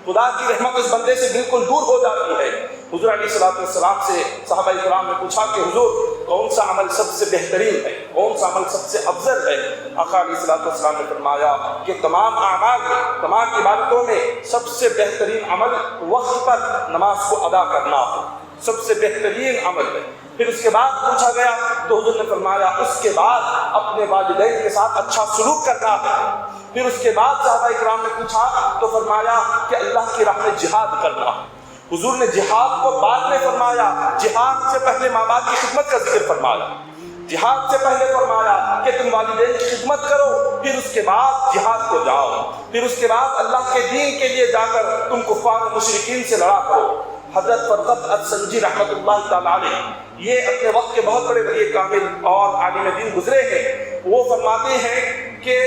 خدا کی رحمت اس بندے سے بالکل دور ہو جاتی ہے۔ حضور علیہ السلام سے صحابہ کرام نے پوچھا کہ حضور کون سا عمل سب سے بہترین ہے، کون سا عمل سب سے افضل ہے؟ آقا علیہ السلام نے فرمایا کہ تمام اعمال میں، تمام عبادتوں میں سب سے بہترین عمل وقت پر نماز کو ادا کرنا ہے، سب سے بہترین عمل ہے۔ پھر اس کے بعد پوچھا گیا تو حضور نے فرمایا اس کے بعد اپنے والدین کے ساتھ اچھا سلوک کرنا ہے۔ پھر اس کے بعد صحابہ کرام نے پوچھا تو فرمایا کہ اللہ کی راہ میں جہاد کرنا۔ حضور نے جہاد کو بعد میں فرمایا، جہاد سے پہلے ماں باپ کی خدمت کا ذکر فرمایا، جہاد سے پہلے فرمایا کہ تم والدین کی خدمت کرو، پھر اس کے بعد جہاد کو جاؤ، پھر اس کے بعد اللہ کے دین کے لیے جا کر تم کفار و مشرکین سے لڑا کرو۔ حضرت فرقت السنجی رحمۃ اللہ تعالیٰ علیہ، یہ اپنے وقت کے بہت بڑے ولی کامل اور عالم دین گزرے ہیں، وہ فرماتے ہیں کہ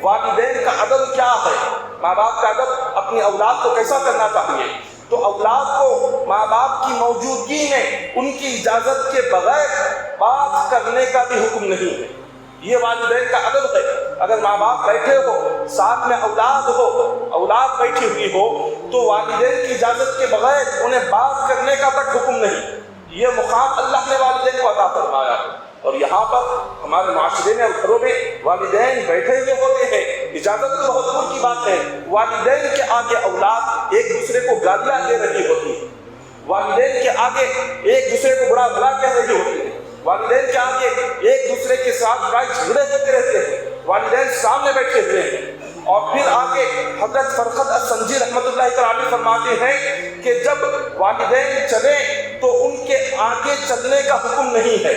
والدین کا ادب کیا ہے، ماں باپ کا ادب اپنی اولاد کو کیسا کرنا چاہیے، تو اولاد کو ماں باپ کی موجودگی میں ان کی اجازت کے بغیر بات کرنے کا بھی حکم نہیں ہے۔ یہ والدین کا ادب ہے۔ اگر ماں باپ بیٹھے ہو، ساتھ میں اولاد ہو، اولاد بیٹھی ہوئی ہو تو والدین کی اجازت کے بغیر انہیں بات کرنے کا تک حکم نہیں۔ یہ مقام اللہ نے والدین کو عطا فرمایا ہے، اور یہاں پر ہمارے معاشرے میں اور گھروں میں والدین بیٹھے ہوئے ہوتے ہیں، اجازت تو بہت دور کی بات ہے، والدین کے آگے اولاد ایک دوسرے کو گالیاں دے رہی ہوتی ہے، والدین کے آگے ایک دوسرے کو برا بھلا کہہ رہی ہوتی ہے، والدین کے آگے ایک دوسرے کے ساتھ لڑائی جھگڑے ہوتے رہتے ہیں، والدین سامنے بیٹھے ہوئے ہیں۔ اور پھر آگے حضرت فرقت السنجی رحمۃ اللہ تعالی فرماتے ہیں کہ جب والدین چلیں تو ان کے آگے چلنے کا حکم نہیں ہے،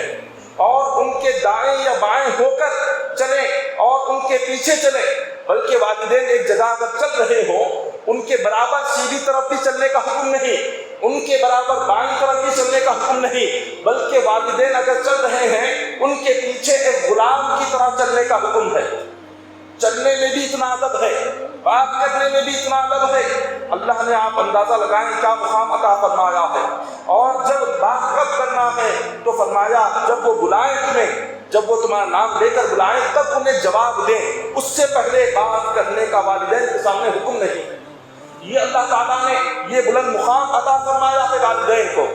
اور ان کے دائیں یا بائیں ہو کر چلیں اور ان کے پیچھے چلیں، بلکہ والدین ایک جگہ اگر چل رہے ہوں ان کے برابر سیدھی طرف بھی چلنے کا حکم نہیں، ان کے برابر بائیں طرف بھی چلنے کا حکم نہیں، بلکہ والدین اگر چل رہے ہیں ان کے پیچھے ایک غلام کی طرح چلنے کا حکم ہے۔ چلنے میں بھی اتنا ادب ہے، بات کرنے میں بھی اتنا ادب ہے۔ اللہ نے آپ اندازہ لگائیں کیا مقام عطا فرمایا ہے۔ اور جب بات کب کرنا ہے تو فرمایا جب وہ بلائیں تمہیں، جب وہ تمہارا نام لے کر بلائیں تب انہیں جواب دیں، اس سے پہلے بات کرنے کا والدین کے سامنے حکم نہیں۔ یہ اللہ تعالیٰ نے یہ بلند مقام عطا فرمایا ہے والدین کو۔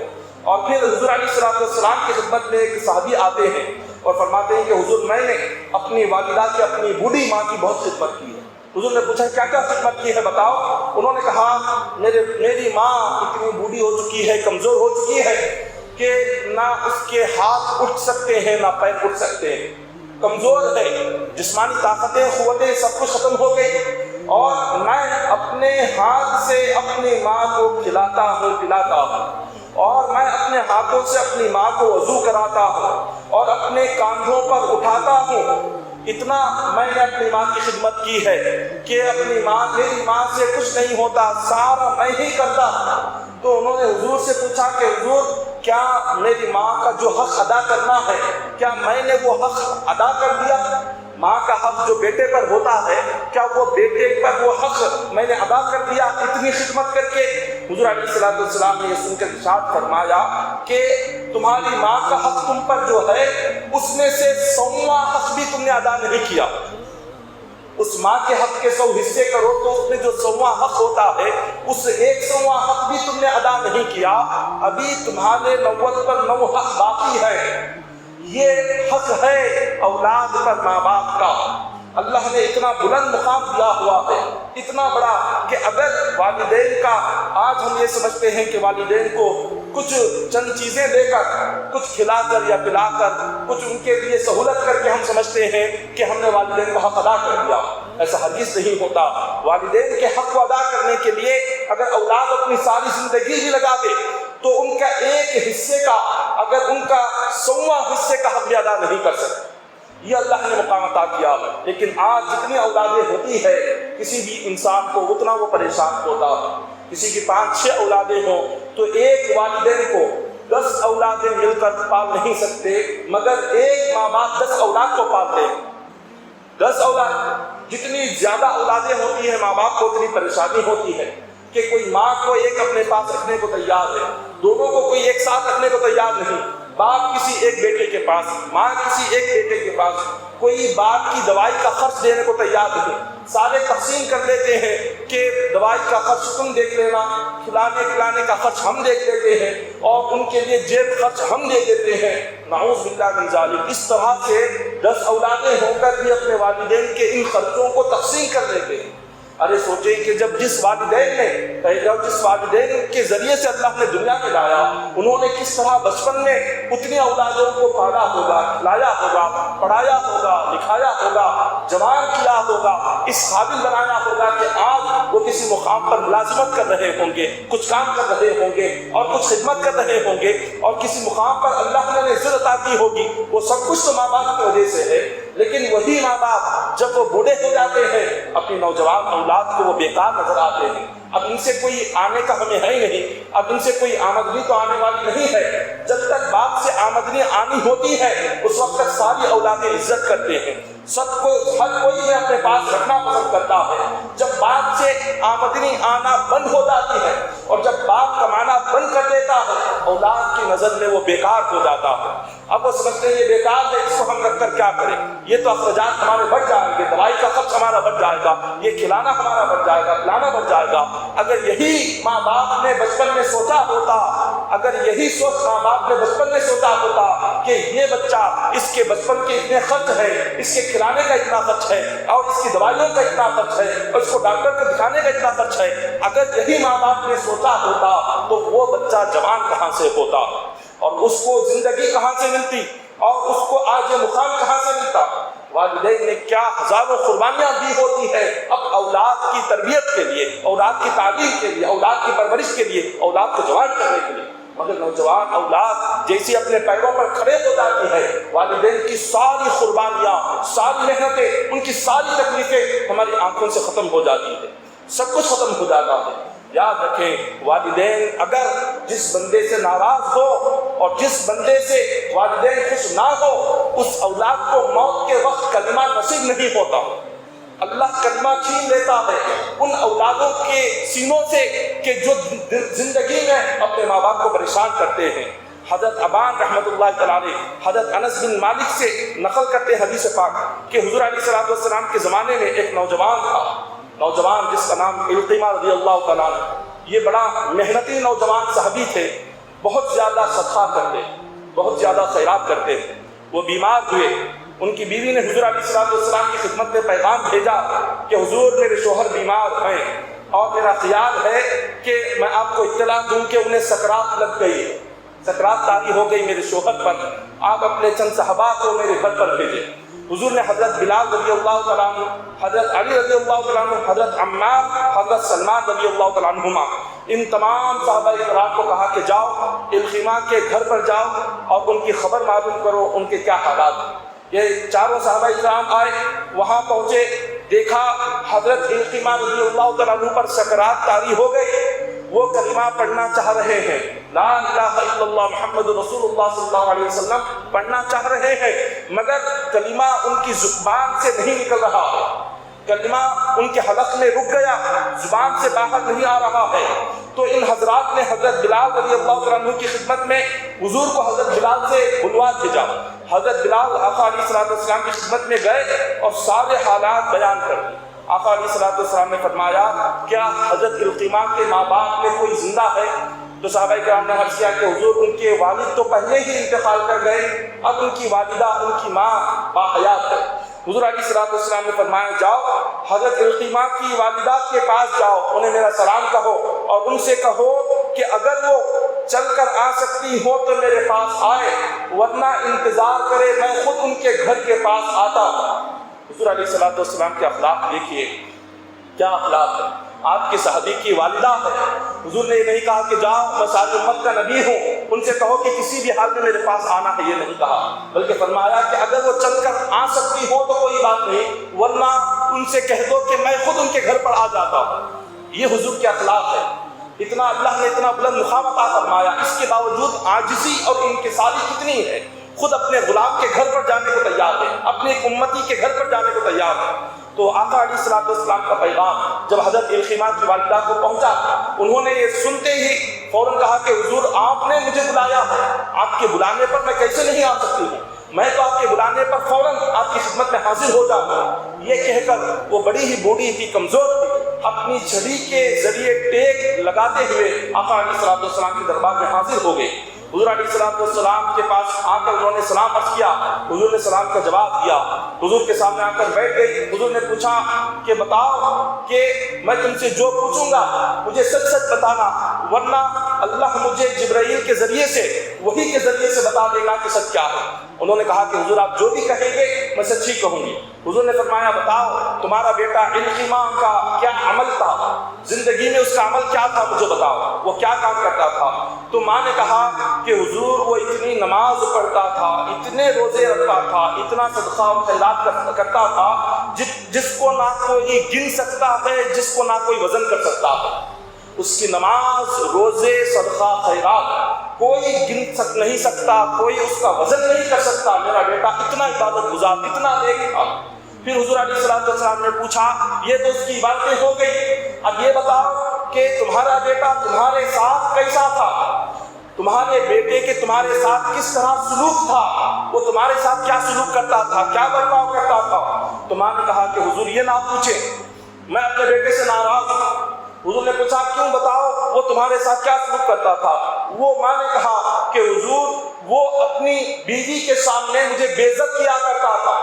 اور پھر حضور علیہ السلام کی خدمت میں ایک صحابی آتے ہیں اور فرماتے ہیں کہ حضور میں نے اپنی والدہ کی، اپنی بوڑھی ماں کی بہت خدمت کی ہے۔ حضور نے پوچھا کیا کیا خدمت کی ہے بتاؤ؟ انہوں نے کہا میری ماں اتنی بوڑھی ہو چکی ہے، کمزور ہو چکی ہے کہ نہ اس کے ہاتھ اٹھ سکتے ہیں نہ پیر اٹھ سکتے ہیں، کمزور ہے، جسمانی طاقتیں قوتیں سب کچھ ختم ہو گئی، اور میں اپنے ہاتھ سے اپنی ماں کو کھلاتا ہوں پلاتا ہوں، اور میں اپنے ہاتھوں سے اپنی ماں کو وضو کراتا ہوں اور اپنے کاندھوں پر اٹھاتا ہوں۔ اتنا میں نے اپنی ماں کی خدمت کی ہے کہ اپنی ماں، میری ماں سے کچھ نہیں ہوتا، سارا میں ہی کرتا۔ تو انہوں نے حضور سے پوچھا کہ حضور کیا میری ماں کا جو حق ادا کرنا ہے کیا میں نے وہ حق ادا کر دیا؟ ماں کا حق جو بیٹے پر ہوتا ہے کیا وہ بیٹے پر وہ حق میں نے ادا کر دیا اتنی خدمت کر کے؟ حضور علیہ السلام نے یہ سن کر ارشاد فرمایا کہ تمہاری ماں کا حق تم پر جو ہے اس میں سے 100واں حق بھی تم نے ادا نہیں کیا۔ اس ماں کے حق کے 100 حصے کرو تو اس میں جو 100واں حق ہوتا ہے اس 100واں حق بھی تم نے ادا نہیں کیا، ابھی تمہارے 90 پر 9 حق باقی ہے۔ یہ حق ہے اولاد پر ماں باپ کا۔ اللہ نے اتنا بلند مقام دیا ہوا ہے، اتنا بڑا کہ اگر والدین کا آج ہم یہ سمجھتے ہیں کہ والدین کو کچھ چند چیزیں دے کر، کچھ کھلا کر یا پلا کر، کچھ ان کے لیے سہولت کر کے ہم سمجھتے ہیں کہ ہم نے والدین کا حق ادا کر دیا، ایسا ہرگز نہیں ہوتا۔ والدین کے حق کو ادا کرنے کے لیے اگر اولاد اپنی ساری زندگی بھی لگا دے تو ان کا ایک حصے کا، اگر ان کا 100واں حصے کا حق بھی ادا نہیں کر سکتے۔ یہ اللہ نے مقام عطا کیا، لیکن آج جتنی اولادیں ہوتی ہے کسی بھی انسان کو اتنا وہ پریشان ہوتا ہے۔ کسی کی 5-6 اولادیں ہوں تو ایک والدین کو 10 اولادیں مل کر پال نہیں سکتے، مگر ایک ماں باپ 10 اولاد کو پالتے ہیں۔ 10 اولاد، جتنی زیادہ اولادیں ہوتی ہیں ماں باپ کو اتنی پریشانی ہوتی ہے کہ کوئی ماں کو ایک اپنے پاس رکھنے کو تیار ہے، دونوں کو کوئی ایک ساتھ رکھنے کو تیار نہیں۔ باپ کسی ایک بیٹے کے پاس، ماں کسی ایک بیٹے کے پاس، کوئی باپ کی دوائی کا خرچ دینے کو تیار نہیں۔ سارے تقسیم کر لیتے ہیں کہ دوائی کا خرچ تم دیکھ لینا، کھلانے پلانے کا خرچ ہم دیکھ لیتے ہیں، اور ان کے لیے جیب خرچ ہم دے دیتے ہیں۔ نعوذ باللہ من ذالک۔ اس طرح سے 10 اولادیں ہو کر بھی اپنے والدین کے ان خرچوں کو تقسیم کر لیتے ہیں۔ ارے سوچیں کہ جب جس والدین کے ذریعے سے اللہ نے دنیا میں لایا، انہوں نے کس طرح بچپن میں اتنی اولادوں کو پالا ہوگا، کھلایا ہوگا، پڑھایا ہوگا، لکھایا ہوگا، جوان کیا ہوگا، اس قابل بنایا ہوگا کہ آج وہ کسی مقام پر ملازمت کر رہے ہوں گے، کچھ کام کر رہے ہوں گے اور کچھ خدمت کر رہے ہوں گے، اور کسی مقام پر اللہ نے عزت عطا کی ہوگی۔ وہ سب کچھ تو ماں باپ کی وجہ سے ہے، لیکن وہی ماں باپ جب وہ بوڑھے ہو جاتے ہیں اپنی نوجوان اولاد کو وہ بیکار نظر آتے ہیں۔ اب ان سے کوئی آنے کا ہمیں ہے ہی نہیں، اب ان سے کوئی آمدنی تو آنے والی نہیں ہے۔ جب تک باپ سے آمدنی آنی ہوتی ہے اس وقت تک ساری اولادیں عزت کرتے ہیں، سب کو ہر کوئی بھی اپنے پاس رکھنا پسند کرتا ہے۔ جب باپ سے آمدنی آنا بند ہو جاتی ہے اور جب باپ کمانا بند کر دیتا ہے، اولاد کی نظر میں وہ بیکار ہو جاتا ہے۔ اب وہ سمجھتے ہیں یہ بیکار ہے، اس کو ہم رکھ کر کیا کریں، یہ تو اخراجات ہمارے بڑھ جائیں گے، دوائی کا خرچ ہمارا بڑھ جائے گا، یہ کھلانا ہمارا بڑھ جائے گا، پلانا بڑھ جائے گا۔ اگر یہی ماں باپ نے بچپن میں سوچا ہوتا، اگر یہی سوچ ماں باپ نے بچپن میں سوچا ہوتا کہ یہ بچہ، اس کے بچپن کے اتنے خرچ ہے، اس کے کھلانے کا اتنا خرچ ہے، اور اس کی دوائیوں کا اتنا خرچ ہے، اور اس کو ڈاکٹر کو دکھانے کا اتنا خرچ ہے، اگر یہی ماں باپ نے سوچا ہوتا تو وہ بچہ جوان کہاں سے ہوتا، اور اس کو زندگی کہاں سے ملتی، اور اس کو آج یہ مقام کہاں سے ملتا۔ والدین نے کیا ہزاروں قربانیاں دی ہوتی ہے اب اولاد کی تربیت کے لیے، اولاد کی تعلیم کے لیے، اولاد کی پرورش کے لیے، اولاد کو جوان کرنے کے لیے، مگر نوجوان اولاد جیسی اپنے پیروں پر کھڑے ہو جاتی ہے، والدین کی ساری قربانیاں، ساری محنتیں، ان کی ساری تکلیفیں ہماری آنکھوں سے ختم ہو جاتی ہے، سب کچھ ختم ہو جاتا ہے۔ یاد رکھیں، والدین اگر جس بندے سے ناراض ہو اور جس بندے سے والدین خوش نہ ہو، اس اولاد کو موت کے وقت کلمہ نصیب نہیں ہوتا۔ اللہ کلمہ چھین لیتا ہے ان اولادوں کے سینوں سے کہ جو زندگی میں اپنے ماں باپ کو پریشان کرتے ہیں۔ حضرت ابان رحمۃ اللہ تعالی علیہ حضرت انس بن مالک سے نقل کرتے ہیں حدیث پاک کہ حضور علیہ السلام کے زمانے میں ایک نوجوان تھا، نوجوان جس کا نام القیمہ رضی اللہ تعالیٰ عنہ۔ یہ بڑا محنتی نوجوان صحابی تھے، بہت زیادہ صدقہ کرتے، بہت زیادہ خیرات کرتے تھے۔ وہ بیمار ہوئے، ان کی بیوی نے حضور علیہ السلام کی خدمت میں پیغام بھیجا کہ حضور میرے شوہر بیمار ہیں اور میرا خیال ہے کہ میں آپ کو اطلاع دوں کہ انہیں سکرات لگ گئی ہے، سکرات طاری ہو گئی میرے شوہر پر، آپ اپنے چند صحابہ کو میرے گھر پر بھیجیں۔ حضور نے حضرت بلال رضی اللہ تعالیٰ عنہ، حضرت علی رضی اللہ تعالیٰ عنہ، حضرت عمار، حضرت سلمان رضی اللہ تعالیٰ عنہما، ان تمام صحابہ کرام کو کہا کہ جاؤ القیمہ کے گھر پر جاؤ اور ان کی خبر معلوم کرو، ان کے کیا حالات ہیں۔ یہ چاروں صحابہ کرام آئے، وہاں پہنچے، دیکھا حضرت القیمہ رضی اللہ تعالیٰ عنہ پر سکرات طاری ہو گئی، وہ کلمہ پڑھنا چاہ رہے ہیں لا الہ الا اللہ محمد رسول اللہ صلی اللہ علیہ وسلم پڑھنا چاہ رہے ہیں، مگر کلمہ ان کی زبان سے نہیں نکل رہا ہے، کلمہ ان کے حلق میں رک گیا، زبان سے باہر نہیں آ رہا ہے، تو ان حضرات نے حضرت بلال رضی اللہ عنہ کی خدمت میں حضور کو حضرت بلال سے بلوا بھیجا۔ حضرت بلال آقا علیہ السلام کی خدمت میں گئے اور سارے حالات بیان کر دیے۔ آقا علیہ السلام نے فرمایا کیا حضرت القیمہ کے ماں باپ میں کوئی زندہ ہے؟ تو صحابہ کرام نے عرض کیا کہ حضور ان کے والد تو پہلے ہی انتقال کر گئے، اب ان کی والدہ ان کی ماں باحیات ہے۔ حضور علیہ السلام نے فرمایا جاؤ حضرت القیمہ کی والدہ کے پاس جاؤ، انہیں میرا سلام کہو اور ان سے کہو کہ اگر وہ چل کر آ سکتی ہو تو میرے پاس آئے، ورنہ انتظار کرے، میں خود ان کے گھر کے پاس آتا ہوں۔ حضور علیہ السلام کے اخلاق دیکھیے، کیا اخلاق ہے۔ آپ کے صحابی کی والدہ ہے، حضور نے یہ نہیں کہا کہ جاؤ میں ساری امت کا نبی ہوں، ان سے کہو کہ کسی بھی حال میں میرے پاس آنا ہے، یہ نہیں کہا، بلکہ فرمایا کہ اگر وہ چل کر آ سکتی ہو تو کوئی بات نہیں، ورنہ ان سے کہہ دو کہ میں خود ان کے گھر پر آ جاتا ہوں۔ یہ حضور کے اخلاق ہے۔ اتنا اللہ نے اتنا بلند مقام عطا فرمایا، اس کے باوجود عاجزی اور انکساری کتنی ہے، خود اپنے غلام کے گھر پر جانے کو تیار ہے، اپنے ایک امتی کے گھر پر جانے کو تیار ہے۔ تو آقا علیہ السلام کا پیغام جب حضرت القیمہ کی والدہ کو پہنچا، انہوں نے یہ سنتے ہی فوراً کہا کہ حضور آپ نے مجھے بلایا ہے، آپ کے بلانے پر میں کیسے نہیں آ سکتی ہوں، میں تو آپ کے بلانے پر فوراً آپ کی خدمت میں حاضر ہو جاؤں گا۔ یہ کہہ کر وہ بڑی ہی بوڑھی تھی، کمزور تھی، اپنی چھڑی کے ذریعے ٹیک لگاتے ہوئے آقا علیہ السلام کے دربار میں حاضر ہو گئے۔ حضور علیہ السلام کے پاس آ کر انہوں نے سلام عرض کیا، حضور نے سلام کا جواب دیا، حضور کے سامنے آ کر بیٹھ گئی۔ حضور نے پوچھا کہ بتاؤ کہ میں تم سے جو پوچھوں گا مجھے سچ سچ بتانا، ورنہ اللہ مجھے جبرائیل کے ذریعے سے، وحی کے ذریعے سے بتا دے گا کہ سچ کیا ہے۔ انہوں نے کہا کہ حضور آپ جو بھی کہیں گے میں سچ ہی کہوں گی۔ حضور نے فرمایا بتاؤ تمہارا بیٹا القیمہ کا کیا عمل تھا، زندگی میں اس کا عمل کیا تھا، مجھے بتاؤ وہ کیا کام کرتا تھا۔ تو ماں نے کہا کہ حضور وہ اتنی نماز پڑھتا تھا، اتنے روزے رکھتا تھا، اتنا صدقہ و خیرات کرتا تھا جس کو نہ کوئی گن سکتا ہے، جس کو نہ کوئی وزن کر سکتا ہے۔ اس کی نماز، روزے، صدقہ، خیرات کوئی گن نہیں سکتا، کوئی اس کا وزن نہیں کر سکتا۔ میرا بیٹا اتنا عبادت گزار، اتنا نیک تھا۔ پھر حضور علیہ السلام نے پوچھا یہ تو اس کی عبادتیں ہو گئی، اب یہ بتاؤ کہ تمہارا بیٹا تمہارے ساتھ کیسا تھا، تمہارے بیٹے کے تمہارے ساتھ کس طرح سلوک تھا، وہ تمہارے ساتھ کیا سلوک کرتا تھا، کیا برتاؤ کرتا تھا۔ تو ماں نے کہا کہ حضور یہ نہ پوچھیں، میں اپنے بیٹے سے ناراض ہوں۔ حضور نے پوچھا کیوں، بتاؤ وہ تمہارے ساتھ کیا سلوک کرتا تھا۔ وہ ماں نے کہا کہ حضور وہ اپنی بیوی کے سامنے مجھے بے عزت کیا کرتا تھا،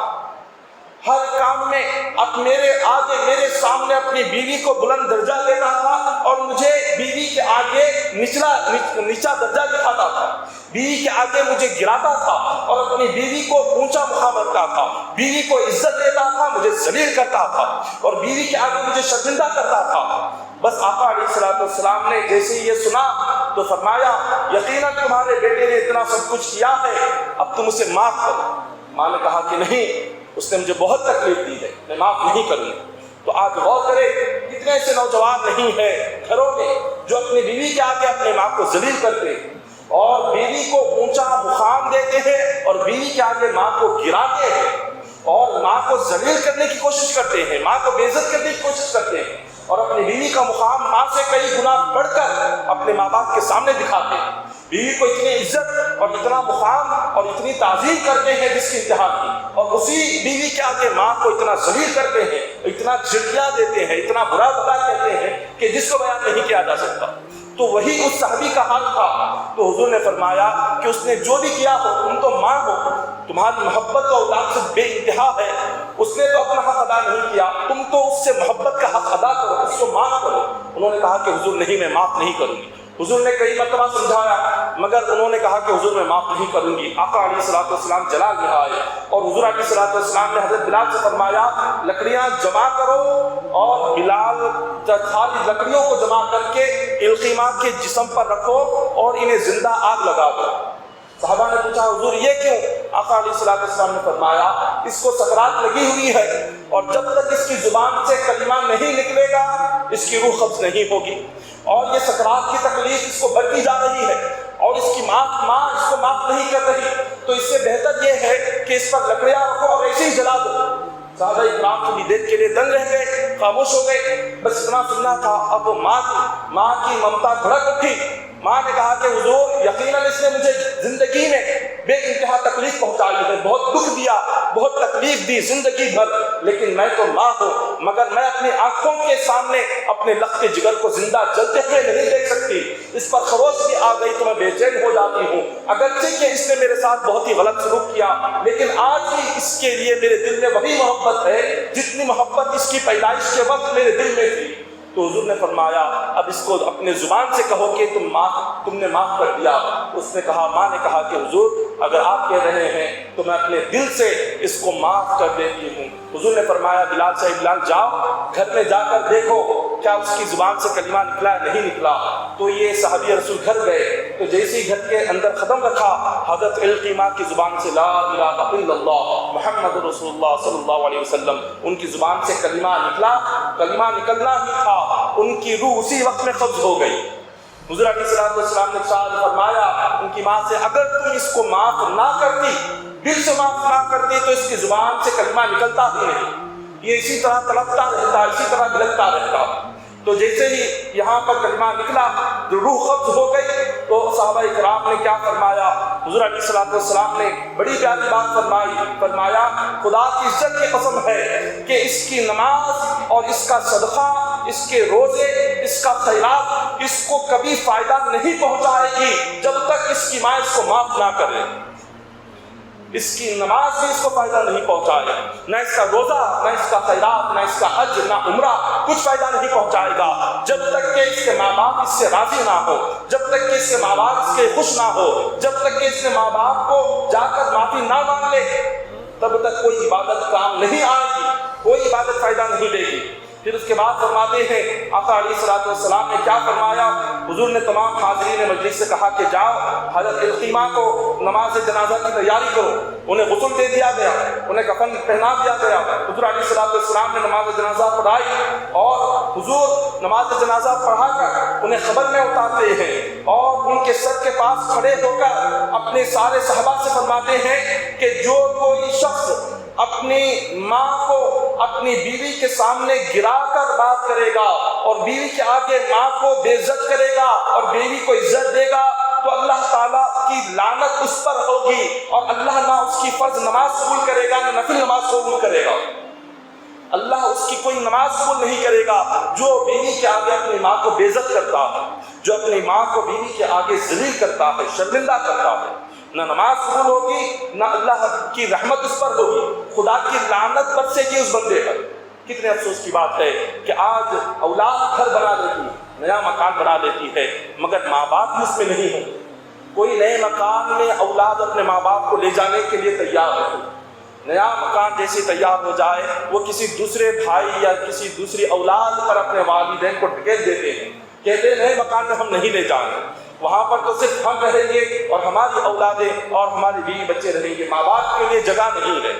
ہر کام میں اب میرے آگے میرے سامنے اپنی بیوی کو بلند درجہ دیتا تھا اور مجھے بیوی کے آگے نیچا درجہ دکھاتا تھا، بیوی کے آگے مجھے گراتا تھا اور اپنی بیوی کو اونچا مقام رکھتا تھا، بیوی کو عزت دیتا تھا، مجھے ذلیل کرتا تھا اور بیوی کے آگے مجھے شرمندہ کرتا تھا۔ بس آقا علیہ السلام نے جیسے یہ سنا تو فرمایا یقیناً تمہارے بیٹے نے اتنا سب کچھ کیا ہے، اب تم اسے معاف کرو۔ ماں نے کہا کہ نہیں، اس نے مجھے بہت تکلیف دی ہے، میں معاف نہیں کروں گی۔ تو آج غور کرے کتنے ایسے نوجوان نہیں ہیں گھروں میں جو اپنی بیوی کے آگے اپنے ماں کو ذلیل کرتے ہیں اور بیوی کو اونچا مقام دیتے ہیں اور بیوی کے آگے ماں کو گراتے ہیں اور ماں کو ذلیل کرنے کی کوشش کرتے ہیں، ماں کو بے عزت کرنے کی کوشش کرتے ہیں اور اپنی بیوی کا مقام ماں سے کئی گنا بڑھ کر اپنے ماں باپ کے سامنے دکھاتے ہیں۔ بیوی کو اتنی عزت اور اتنا مقام اور اتنی تعظیم کرتے ہیں جس کی انتہا کی، اور اسی بیوی کے آگے ماں کو اتنا ذلیل کرتے ہیں، اتنا جھٹکیاں دیتے ہیں، اتنا برا بھلا کہتے ہیں کہ جس کو بیان نہیں کیا جا سکتا۔ تو وہی اس صحابی کا حال تھا۔ تو حضور نے فرمایا کہ اس نے جو بھی کیا ہو، تم تو ماں ہو، تمہاری محبت تو اولاد سے بے انتہا ہے، اس نے تو اپنا حق ادا نہیں کیا، تم تو اس سے محبت کا حق ادا کرو، اس کو معاف کرو۔ انہوں نے کہا کہ حضور نہیں، میں معاف نہیں کروں گی۔ حضور نے کئی مرتبہ سمجھایا مگر انہوں نے کہا کہ حضور میں معاف نہیں کروں گی۔ آقا علیہ السلام جلال میں آئے اور حضور علیہ السلام نے حضرت بلال سے فرمایا لکڑیاں جمع کرو، اور بلال ساری لکڑیوں کو جمع کر کے القیمہ کے جسم پر رکھو اور انہیں زندہ آگ لگا دو۔ صحابہ نے پوچھا حضور یہ کیوں؟ آقا علیہ السلام نے فرمایا اس کو سکرات لگی ہوئی ہے اور جب تک اس کی زبان سے کلمہ نہیں نکلے گا اس کی روح قبض نہیں ہوگی۔ اور یہ سکرات کی تکلیف اس کو بڑھتی جا رہی ہے اور اس کی ماں اس کو معاف نہیں کر رہی، تو اس سے بہتر یہ ہے کہ اس پر لکڑیاں رکھو اور ایسے ہی جلا دو۔ صحابہ اکرام تھوڑی دیر کے لیے دنگ رہ گئے، خاموش ہو گئے، بس اتنا سننا تھا۔ اب وہ ماں کی ممتا بھڑک اٹھی۔ ماں نے کہا کہ حضور یقیناً اس نے مجھے زندگی میں بے انتہا تکلیف پہنچائی ہے، بہت دکھ دیا، بہت تکلیف دی زندگی بھر، لیکن میں تو ماں ہوں، مگر میں اپنی آنکھوں کے سامنے اپنے لخت جگر کو زندہ جلتے ہوئے نہیں دیکھ سکتی۔ اس پر خروش بھی آ گئی تو میں بے چین ہو جاتی ہوں، اگرچہ کہ اس نے میرے ساتھ بہت ہی غلط سلوک کیا، لیکن آج بھی اس کے لیے میرے دل میں وہی محبت ہے جتنی محبت اس کی پیدائش کے وقت میرے دل میں تھی۔ تو حضور نے فرمایا اب اس کو اپنے زبان سے کہو کہ تم نے معاف کر دیا۔ اس نے کہا، ماں نے کہا کہ حضور اگر آپ کہہ رہے ہیں تو میں اپنے دل سے اس کو معاف کر دیتی ہوں۔ حضور نے فرمایا بلال سے، بلال جاؤ گھر میں جا کر دیکھو کیا اس کی زبان سے کلمہ نکلا ہے، نہیں نکلا۔ تو یہ صحابی رسول گھر گئے، تو جیسے ہی گھر کے اندر قدم رکھا، حضرت القیمہ کی زبان سے لا الہ الا اللہ محمد رسول اللہ صلی اللہ علیہ وسلم، ان کی زبان سے کلمہ نکلا۔ کلمہ نکلنا ہی تھا، ان کی روح اسی وقت میں قبض ہو گئی۔ حضور علیہ السلام نے ارشاد فرمایا ان کی ماں سے، اگر تم اس کو معاف نہ کرتی، دل سے معاف نہ کرتی، تو اس کی زبان سے کلمہ نکلتا ہی نہیں، یہ اسی طرح تڑپتا رہتا، اسی طرح بلکتا رہتا۔ تو جیسے ہی یہاں پر کلمہ نکلا جو روح قبض ہو گئی، تو صحابہ کرام نے کیا فرمایا؟ حضور علیہ السلام نے بڑی پیاری بات فرمایا خدا کی عزت کی قسم ہے کہ اس کی نماز اور اس کا صدقہ، اس کے روزے، اس کا خیرات اس کو کبھی فائدہ نہیں پہنچائے گی جب تک اس کی ماں اس کو معاف نہ کرے۔ اس کی نماز بھی اس کو فائدہ نہیں پہنچائے، نہ اس کا روزہ، نہ اس کا خیرات، نہ اس کا حج، نہ عمرہ کچھ فائدہ نہیں پہنچائے گا جب تک کہ اس کے ماں باپ اس سے راضی نہ ہو، جب تک کہ اس کے ماں باپ اس کے خوش نہ ہو، جب تک کہ اس کے ماں باپ کو جا کر معافی نہ مانگ لے، تب تک کوئی عبادت کام نہیں آئے گی، کوئی عبادت فائدہ نہیں دے گی۔ پھر اس کے بعد فرماتے ہیں آقا علیہ السلام نے کیا فرمایا؟ حضور نے تمام حاضرین مجلس سے کہا کہ جاؤ حضرت القیمہ کو نماز جنازہ کی تیاری کرو۔ انہیں غسل دے دیا گیا، انہیں کفن پہنا دیا گیا۔ حضور علیہ السلام نے نماز جنازہ پڑھائی اور حضور نماز جنازہ پڑھا کر انہیں قبر میں اتارتے ہیں اور ان کے سر کے پاس کھڑے ہو کر اپنے سارے صحابہ سے فرماتے ہیں کہ جو کوئی شخص اپنی ماں کو اپنی بیوی کے سامنے گرا کر بات کرے گا اور بیوی کے آگے ماں کو بے عزت کرے گا اور بیوی کو عزت دے گا، تو اللہ تعالیٰ کی لعنت اس پر ہوگی اور اللہ نہ اس کی فرض نماز قبول کرے گا، نہ نفل نماز قبول کرے گا۔ اللہ اس کی کوئی نماز قبول نہیں کرے گا جو بیوی کے آگے اپنی ماں کو بے عزت کرتا ہے، جو اپنی ماں کو بیوی کے آگے ذلیل کرتا ہے، شرمندہ کرتا ہے، نہ نماز قبول ہوگی، نہ اللہ کی رحمت اس پر ہوگی، خدا کی لعنت برسے گی اس بندے پر۔ کتنے افسوس کی بات ہے کہ آج اولاد گھر بنا لیتی ہے، نیا مکان بنا لیتی ہے، مگر ماں باپ بھی اس میں نہیں ہوں۔ کوئی نئے مکان میں اولاد اپنے ماں باپ کو لے جانے کے لیے تیار ہے، نیا مکان جیسے تیار ہو جائے وہ کسی دوسرے بھائی یا کسی دوسری اولاد پر اپنے والدین کو ڈھکیل دیتے ہیں، کہتے ہیں نئے مکان میں ہم نہیں لے جائیں گے، وہاں پر تو صرف ہم رہیں گے اور ہماری اولادیں اور ہمارے بیوی بچے رہیں گے، ماں باپ کے لیے جگہ نہیں ہے،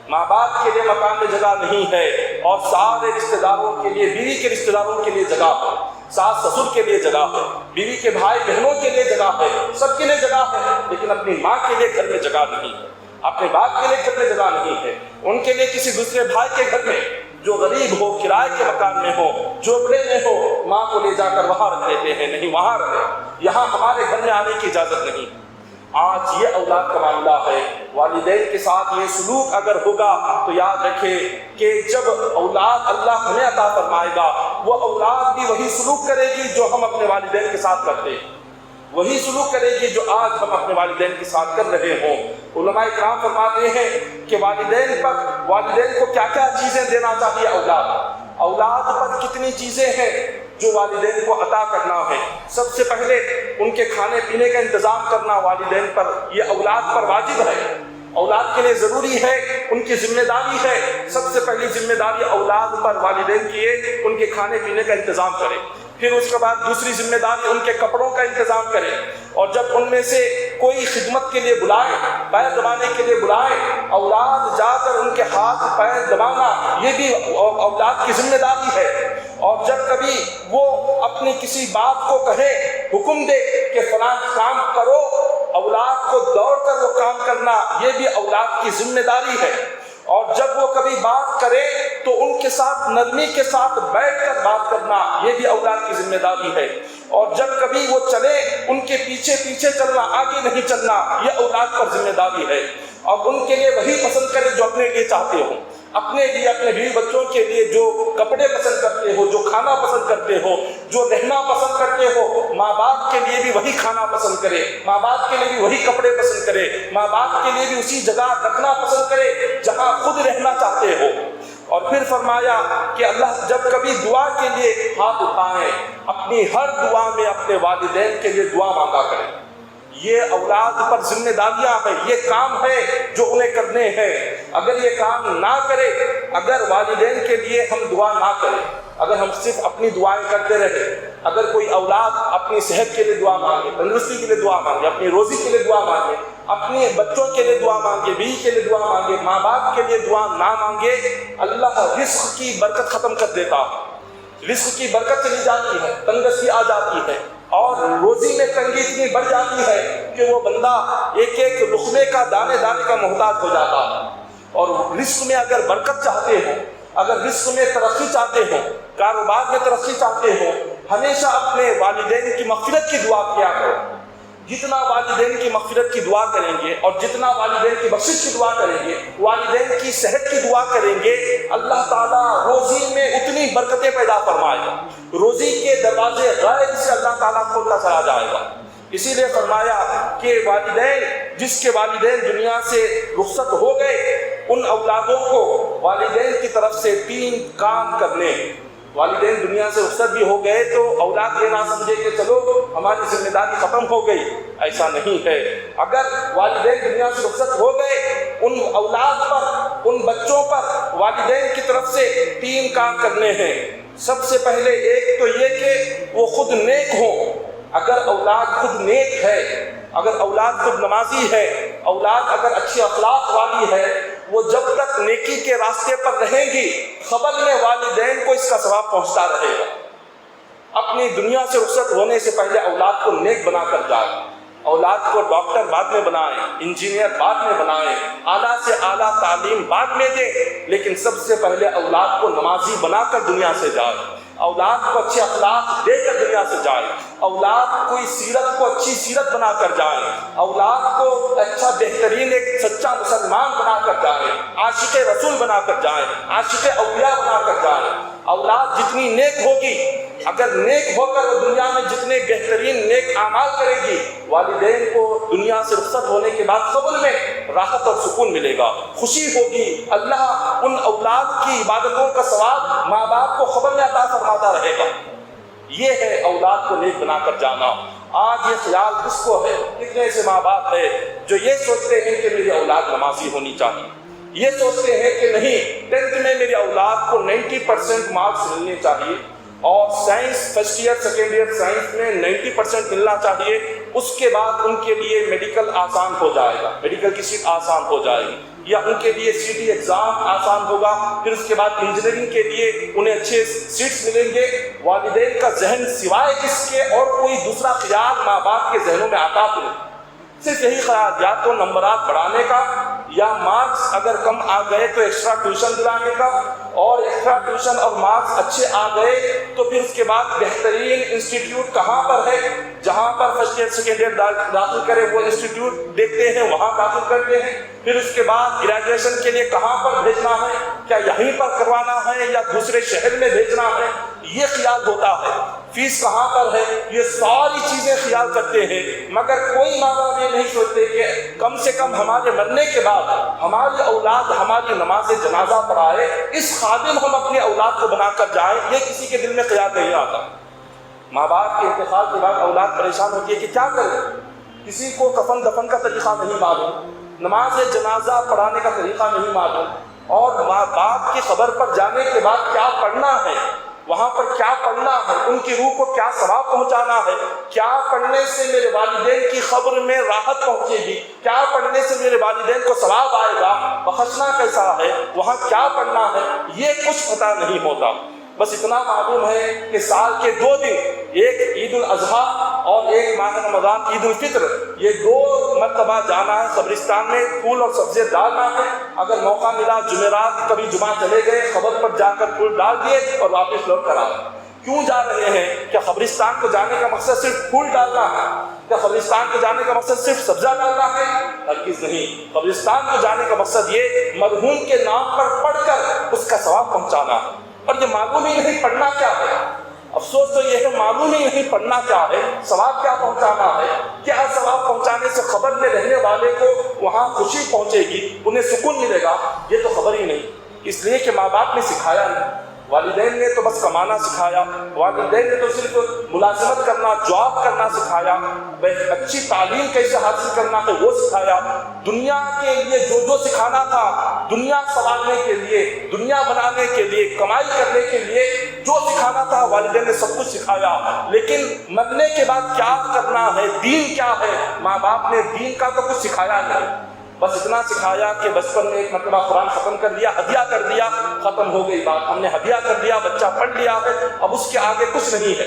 ماں باپ کے لیے مکان میں جگہ نہیں ہے، اور سارے رشتہ داروں کے لیے، بیوی کے رشتہ داروں کے لیے جگہ ہے، ساس سسر کے لیے جگہ ہے، بیوی کے بھائی بہنوں کے لیے جگہ ہے، سب کے لیے جگہ ہے، لیکن اپنی ماں کے لیے گھر میں جگہ نہیں ہے، اپنے باپ کے لیے گھر میں جگہ نہیں ہے، ان کے لیے کسی دوسرے بھائی کے گھر میں جو غریب ہو، کرائے کے مکان میں ہو، جھونپڑے میں ہو، ماں کو لے جا کر وہاں رکھ دیتے ہیں، نہیں وہاں رہے، یہاں ہمارے گھر میں آنے کی اجازت نہیں۔ آج یہ اولاد کا معاملہ ہے، والدین کے ساتھ یہ سلوک اگر ہوگا تو یاد رکھے کہ جب اولاد اللہ ہمیں عطا فرمائے گا وہ اولاد بھی وہی سلوک کرے گی جو ہم اپنے والدین کے ساتھ کرتے ہیں، وہی سلوک کرے گی جو آج ہم اپنے والدین کے ساتھ کر رہے ہوں۔ علماء کرام فرماتے ہیں کہ والدین کو کیا کیا چیزیں دینا چاہیے اولاد پر کتنی چیزیں ہیں جو والدین کو عطا کرنا ہے۔ سب سے پہلے ان کے کھانے پینے کا انتظام کرنا والدین پر، یہ اولاد پر واجب ہے، اولاد کے لیے ضروری ہے، ان کی ذمہ داری ہے۔ سب سے پہلی ذمہ داری اولاد پر والدین کی ہے ان کے کھانے پینے کا انتظام کرے، پھر اس کے بعد دوسری ذمہ داری ان کے کپڑوں کا انتظام کرے، اور جب ان میں سے کوئی خدمت کے لیے بلائے، پیر دبانے کے لیے بلائے، اولاد جا کر ان کے ہاتھ پیر دبانا یہ بھی اولاد کی ذمہ داری ہے۔ اور جب کبھی وہ اپنی کسی بات کو کہے، حکم دے کہ فلاں کام کرو، اولاد کو دوڑ کر وہ کام کرنا یہ بھی اولاد کی ذمہ داری ہے۔ اور جب وہ کبھی بات کرے تو ان کے ساتھ نرمی کے ساتھ بیٹھ کر بات کرنا یہ بھی اولاد کی ذمہ داری ہے۔ اور جب کبھی وہ چلے ان کے پیچھے پیچھے چلنا، آگے نہیں چلنا، یہ اولاد پر ذمہ داری ہے۔ اور ان کے لیے وہی پسند کرے جو اپنے لیے چاہتے ہو، اپنے لیے، اپنے بیوی بچوں کے لیے جو کپڑے پسند کرتے ہو، جو کھانا پسند کرتے ہو، جو رہنا پسند کرتے ہو، ماں باپ کے لیے بھی وہی کھانا پسند کرے، ماں باپ کے لیے بھی وہی کپڑے پسند کرے، ماں باپ کے لیے بھی اسی جگہ رکھنا پسند کرے جہاں خود رہنا چاہتے ہو۔ اور پھر فرمایا کہ اللہ جب کبھی دعا کے لیے ہاتھ اٹھائیں، اپنی ہر دعا میں اپنے والدین کے لیے دعا مانگا کریں۔ یہ اولاد پر ذمہ داریاں ہیں، یہ کام ہے جو انہیں کرنے ہیں۔ اگر یہ کام نہ کرے، اگر والدین کے لیے ہم دعا نہ کریں، اگر ہم صرف اپنی دعائیں کرتے رہے، اگر کوئی اولاد اپنی صحت کے لیے دعا مانگے، تندرستی کے لیے دعا مانگے، اپنی روزی کے لیے دعا مانگے، اپنے بچوں کے لیے دعا مانگے، بیوی کے لیے دعا مانگے، ماں باپ کے لیے دعا نہ مانگے، اللہ رزق کی برکت ختم کر دیتا ہے، رزق کی برکت چلی جاتی ہے، تندرستی آ جاتی ہے، اور روزی میں تنگی اتنی بڑھ جاتی ہے کہ وہ بندہ ایک ایک لقمے کا، دانے دانے کا محتاج ہو جاتا ہے۔ اور رزق میں اگر برکت چاہتے ہو، اگر رزق میں ترقی چاہتے ہو، کاروبار میں ترقی چاہتے ہو، ہمیشہ اپنے والدین کی مغفرت کی دعا کیا کرو۔ جتنا والدین کی مغفرت کی دعا کریں گے اور جتنا والدین کی بخشش کی دعا کریں گے، والدین کی صحت کی دعا کریں گے، اللہ تعالیٰ روزی میں اتنی برکتیں پیدا فرمائے گا، روزی کے دروازے غیب سے اللہ تعالیٰ کھولتا چلا جائے گا۔ اسی لیے فرمایا کہ والدین، جس کے والدین دنیا سے رخصت ہو گئے، ان اولادوں کو والدین کی طرف سے 3 کام کرنے۔ والدین دنیا سے رخصت بھی ہو گئے تو اولاد یہ نہ سمجھے کہ چلو ہماری ذمہ داری ختم ہو گئی، ایسا نہیں ہے۔ اگر والدین دنیا سے رخصت ہو گئے، ان اولاد پر، ان بچوں پر والدین کی طرف سے 3 کام کرنے ہیں۔ سب سے پہلے ایک تو یہ کہ وہ خود نیک ہوں۔ اگر اولاد خود نیک ہے، اگر اولاد خود نمازی ہے، اولاد اگر اچھی اخلاق والی ہے، وہ جب تک نیکی کے راستے پر رہیں گی، خبر میں والدین کو اس کا ثواب پہنچتا رہے گا۔ اپنی دنیا سے رخصت ہونے سے پہلے اولاد کو نیک بنا کر جائیں، اولاد کو ڈاکٹر بعد میں بنائیں، انجینئر بعد میں بنائیں، اعلیٰ سے اعلیٰ تعلیم بعد میں دیں، لیکن سب سے پہلے اولاد کو نمازی بنا کر دنیا سے جائیں، اولاد کو اچھے اخلاق دے کر دنیا سے جائیں، اولاد کو سیرت کو اچھی سیرت بنا کر جائیں، اولاد کو اچھا بہترین ایک سچا مسلمان بنا کر جائیں، عاشق رسول بنا کر جائیں، عاشق اولیاء بنا کر جائیں۔ اولاد جتنی نیک ہوگی، اگر نیک ہو کر وہ دنیا میں جتنے بہترین نیک اعمال کرے گی، والدین کو دنیا سے رخصت ہونے کے بعد قبر میں راحت اور سکون ملے گا، خوشی ہوگی۔ اللہ ان اولاد کی عبادتوں کا ثواب ماں باپ کو خبر میں عطا فرماتا رہے گا۔ یہ ہے اولاد کو نیک بنا کر جانا۔ آج یہ خیال کس کو ہے؟ کتنے ایسے ماں باپ ہے جو یہ سوچتے ہیں کہ میری اولاد نمازی ہونی چاہیے، یہ سوچتے ہیں کہ نہیں 10th میں میری اولاد کو 90% مارکس ملنے چاہیے، اور science first year second year science میں 90% ملنا چاہیے، اس کے بعد ان کے لیے میڈیکل آسان ہو جائے گا، میڈیکل کی سیٹ آسان ہو جائے گی، یا ان کے لیے CT ایگزام آسان ہوگا، پھر اس کے بعد انجینئرنگ کے لیے انہیں اچھے سیٹس ملیں گے۔ والدین کا ذہن سوائے اس کے اور کوئی دوسرا خیال ماں باپ کے ذہنوں میں آتا نہیں، صرف یہی خیال، یا تو نمبرات بڑھانے کا، یا مارکس اگر کم آ گئے تو ایکسٹرا ٹیوشن دلانے کا، اور ایکسٹرا ٹیوشن اور مارکس اچھے آ گئے تو پھر اس کے بعد بہترین انسٹیٹیوٹ کہاں پر ہے، جہاں پر فرسٹ ایئر سیکنڈ ایئر داخل کرے وہ انسٹیٹیوٹ دیکھتے ہیں، وہاں داخل کرتے ہیں۔ پھر اس کے بعد گریجویشن کے لیے کہاں پر بھیجنا ہے، کیا یہیں پر کروانا ہے یا دوسرے شہر میں بھیجنا ہے، یہ خیال ہوتا ہے۔ فیس کہاں پر ہے، یہ ساری چیزیں خیال کرتے ہیں، مگر کوئی ماں باپ یہ نہیں سوچتے کہ کم سے کم ہمارے مرنے کے بعد ہماری اولاد ہماری نماز جنازہ پڑھائے، اس خادم ہم اپنے اولاد کو بنا کر جائیں، یہ کسی کے دل میں خیال نہیں آتا۔ ماں باپ کے انتقال کے بعد اولاد پریشان ہوتی ہے کہ کیا کرے، کسی کو کفن دفن کا طریقہ نہیں معلوم، نماز جنازہ پڑھانے کا طریقہ نہیں معلوم، اور ماں باپ کی قبر پر جانے کے بعد کیا پڑھنا ہے، وہاں پر کیا پڑھنا ہے، ان کی روح کو کیا ثواب پہنچانا ہے، کیا پڑھنے سے میرے والدین کی قبر میں راحت پہنچے گی، کیا پڑھنے سے میرے والدین کو ثواب آئے گا، بخشنا کیسا ہے، وہاں کیا پڑھنا ہے، یہ کچھ پتہ نہیں ہوتا۔ بس اتنا معلوم ہے کہ سال کے 2 دن، ایک عید الاضحیٰ اور ایک ماہ رمضان عید الفطر، یہ 2 مرتبہ جانا ہے قبرستان میں، پھول اور سبزی ڈالنا ہے۔ اگر موقع ملا جمعرات کبھی جمعہ چلے گئے، خبر پر جا کر پھول ڈال دیے اور واپس لوٹ کر آئے۔ کیوں جا رہے ہیں؟ کیا قبرستان کو جانے کا مقصد صرف پھول ڈالنا ہے؟ کیا قبرستان کو جانے کا مقصد صرف سبزہ ڈالنا ہے؟ ہرگز نہیں۔ قبرستان کو جانے کا مقصد یہ مرحوم کے نام پر پڑھ کر اس کا ثواب پہنچانا ہے۔ اور یہ معلوم ہی نہیں پڑھنا کیا ہے، افسوس تو یہ ہے معلوم ہی نہیں پڑھنا کیا ہے، ثواب کیا پہنچانا ہے۔ کیا ثواب پہنچانے سے خبر میں رہنے والے کو وہاں خوشی پہنچے گی، انہیں سکون ملے گا؟ یہ تو خبر ہی نہیں۔ اس لیے کہ ماں باپ نے سکھایا نہیں، والدین نے تو بس کمانا سکھایا، والدین نے تو صرف ملازمت کرنا، جاب کرنا سکھایا، اچھی تعلیم کیسے حاصل کرنا ہے وہ سکھایا۔ دنیا کے لیے جو سکھانا تھا، دنیا سنبھالنے کے لیے، دنیا بنانے کے لیے، کمائی کرنے کے لیے جو سکھانا تھا والدین نے سب کچھ سکھایا، لیکن مرنے کے بعد کیا کرنا ہے، دین کیا ہے، ماں باپ نے دین کا تو کچھ سکھایا نہیں۔ بس اتنا سکھایا کہ بچپن میں ایک مرتبہ قرآن ختم کر دیا، ہدیہ کر دیا، ختم ہو گئی بات، ہم نے ہدیہ کر دیا، بچہ پڑھ لیا ہے، اب اس کے آگے کچھ نہیں ہے۔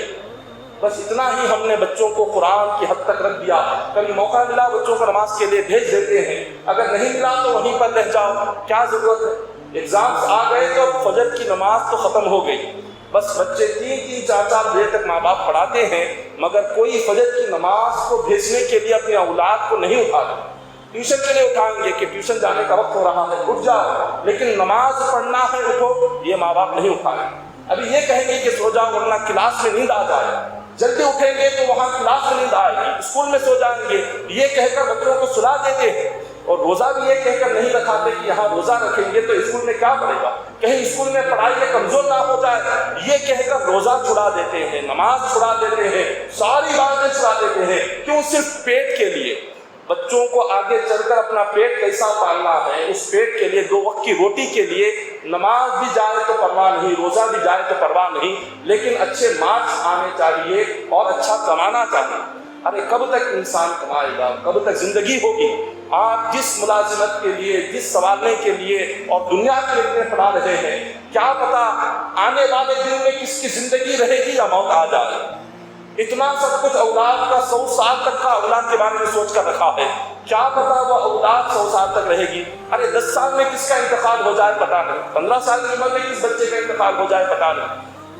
بس اتنا ہی ہم نے بچوں کو قرآن کی حد تک رکھ دیا۔ کبھی موقع ملا بچوں کو نماز کے لیے بھیج دیتے ہیں، اگر نہیں ملا تو وہیں پر رہ جاؤ، کیا ضرورت ہے؟ ایگزامس آ گئے تو فجر کی نماز تو ختم ہو گئی۔ بس بچے 3-3 4-4 بجے تک ماں باپ پڑھاتے ہیں، مگر کوئی فجر کی نماز کو بھیجنے کے لیے اپنے اولاد کو نہیں اٹھاتا۔ ٹیوشن کے لیے اٹھائیں گے کہ ٹیوشن جانے کا وقت ہو رہا ہے، اٹھ جاؤ، لیکن نماز پڑھنا ہے اٹھو، یہ ماں باپ نہیں اٹھائیں۔ ابھی یہ کہیں گے کہ سو جاؤ ورنہ کلاس میں نیند آ جائے، جلدی اٹھیں گے تو وہاں کلاس میں نیند آئے گی، اسکول میں سو جائیں گے، یہ کہہ کر بچوں کو سلا دیتے ہیں۔ اور روزہ بھی یہ کہہ کر نہیں رکھاتے کہ یہاں روزہ رکھیں گے تو اسکول میں کیا پڑے گا، کہیں اسکول میں پڑھائی میں کمزور نہ ہو جائے، یہ کہہ کر روزہ چھڑا دیتے ہیں، نماز چھڑا دیتے ہیں، ساری باتیں چھڑا دیتے ہیں۔ کیوں؟ صرف پیٹ کے لیے۔ بچوں کو آگے چل کر اپنا پیٹ کیسا پالنا ہے، اس پیٹ کے لیے 2 وقت کی روٹی کے لیے نماز بھی جائے تو پرواہ نہیں، روزہ بھی جائے تو پرواہ نہیں، لیکن اچھے مارکس آنے چاہیے اور اچھا کمانا چاہیے۔ ارے کب تک انسان کمائے گا، کب تک زندگی ہوگی؟ آپ جس ملازمت کے لیے، جس سنوارنے کے لیے اور دنیا کے لیے پڑھا رہے ہیں، کیا پتا آنے والے دن میں کس کی زندگی رہے گی یا موت آ جائے۔ اتنا سب کچھ اولاد کا 100 سال تک کا اولاد کے بارے میں سوچ کر رکھا ہے، کیا پتا وہ اولاد 100 سال تک رہے گی۔ ارے 10 سال میں کس کا انتقال ہو جائے پتا نہیں، 15 سال کی عمر میں کس بچے کا انتقال ہو جائے پتا نہیں،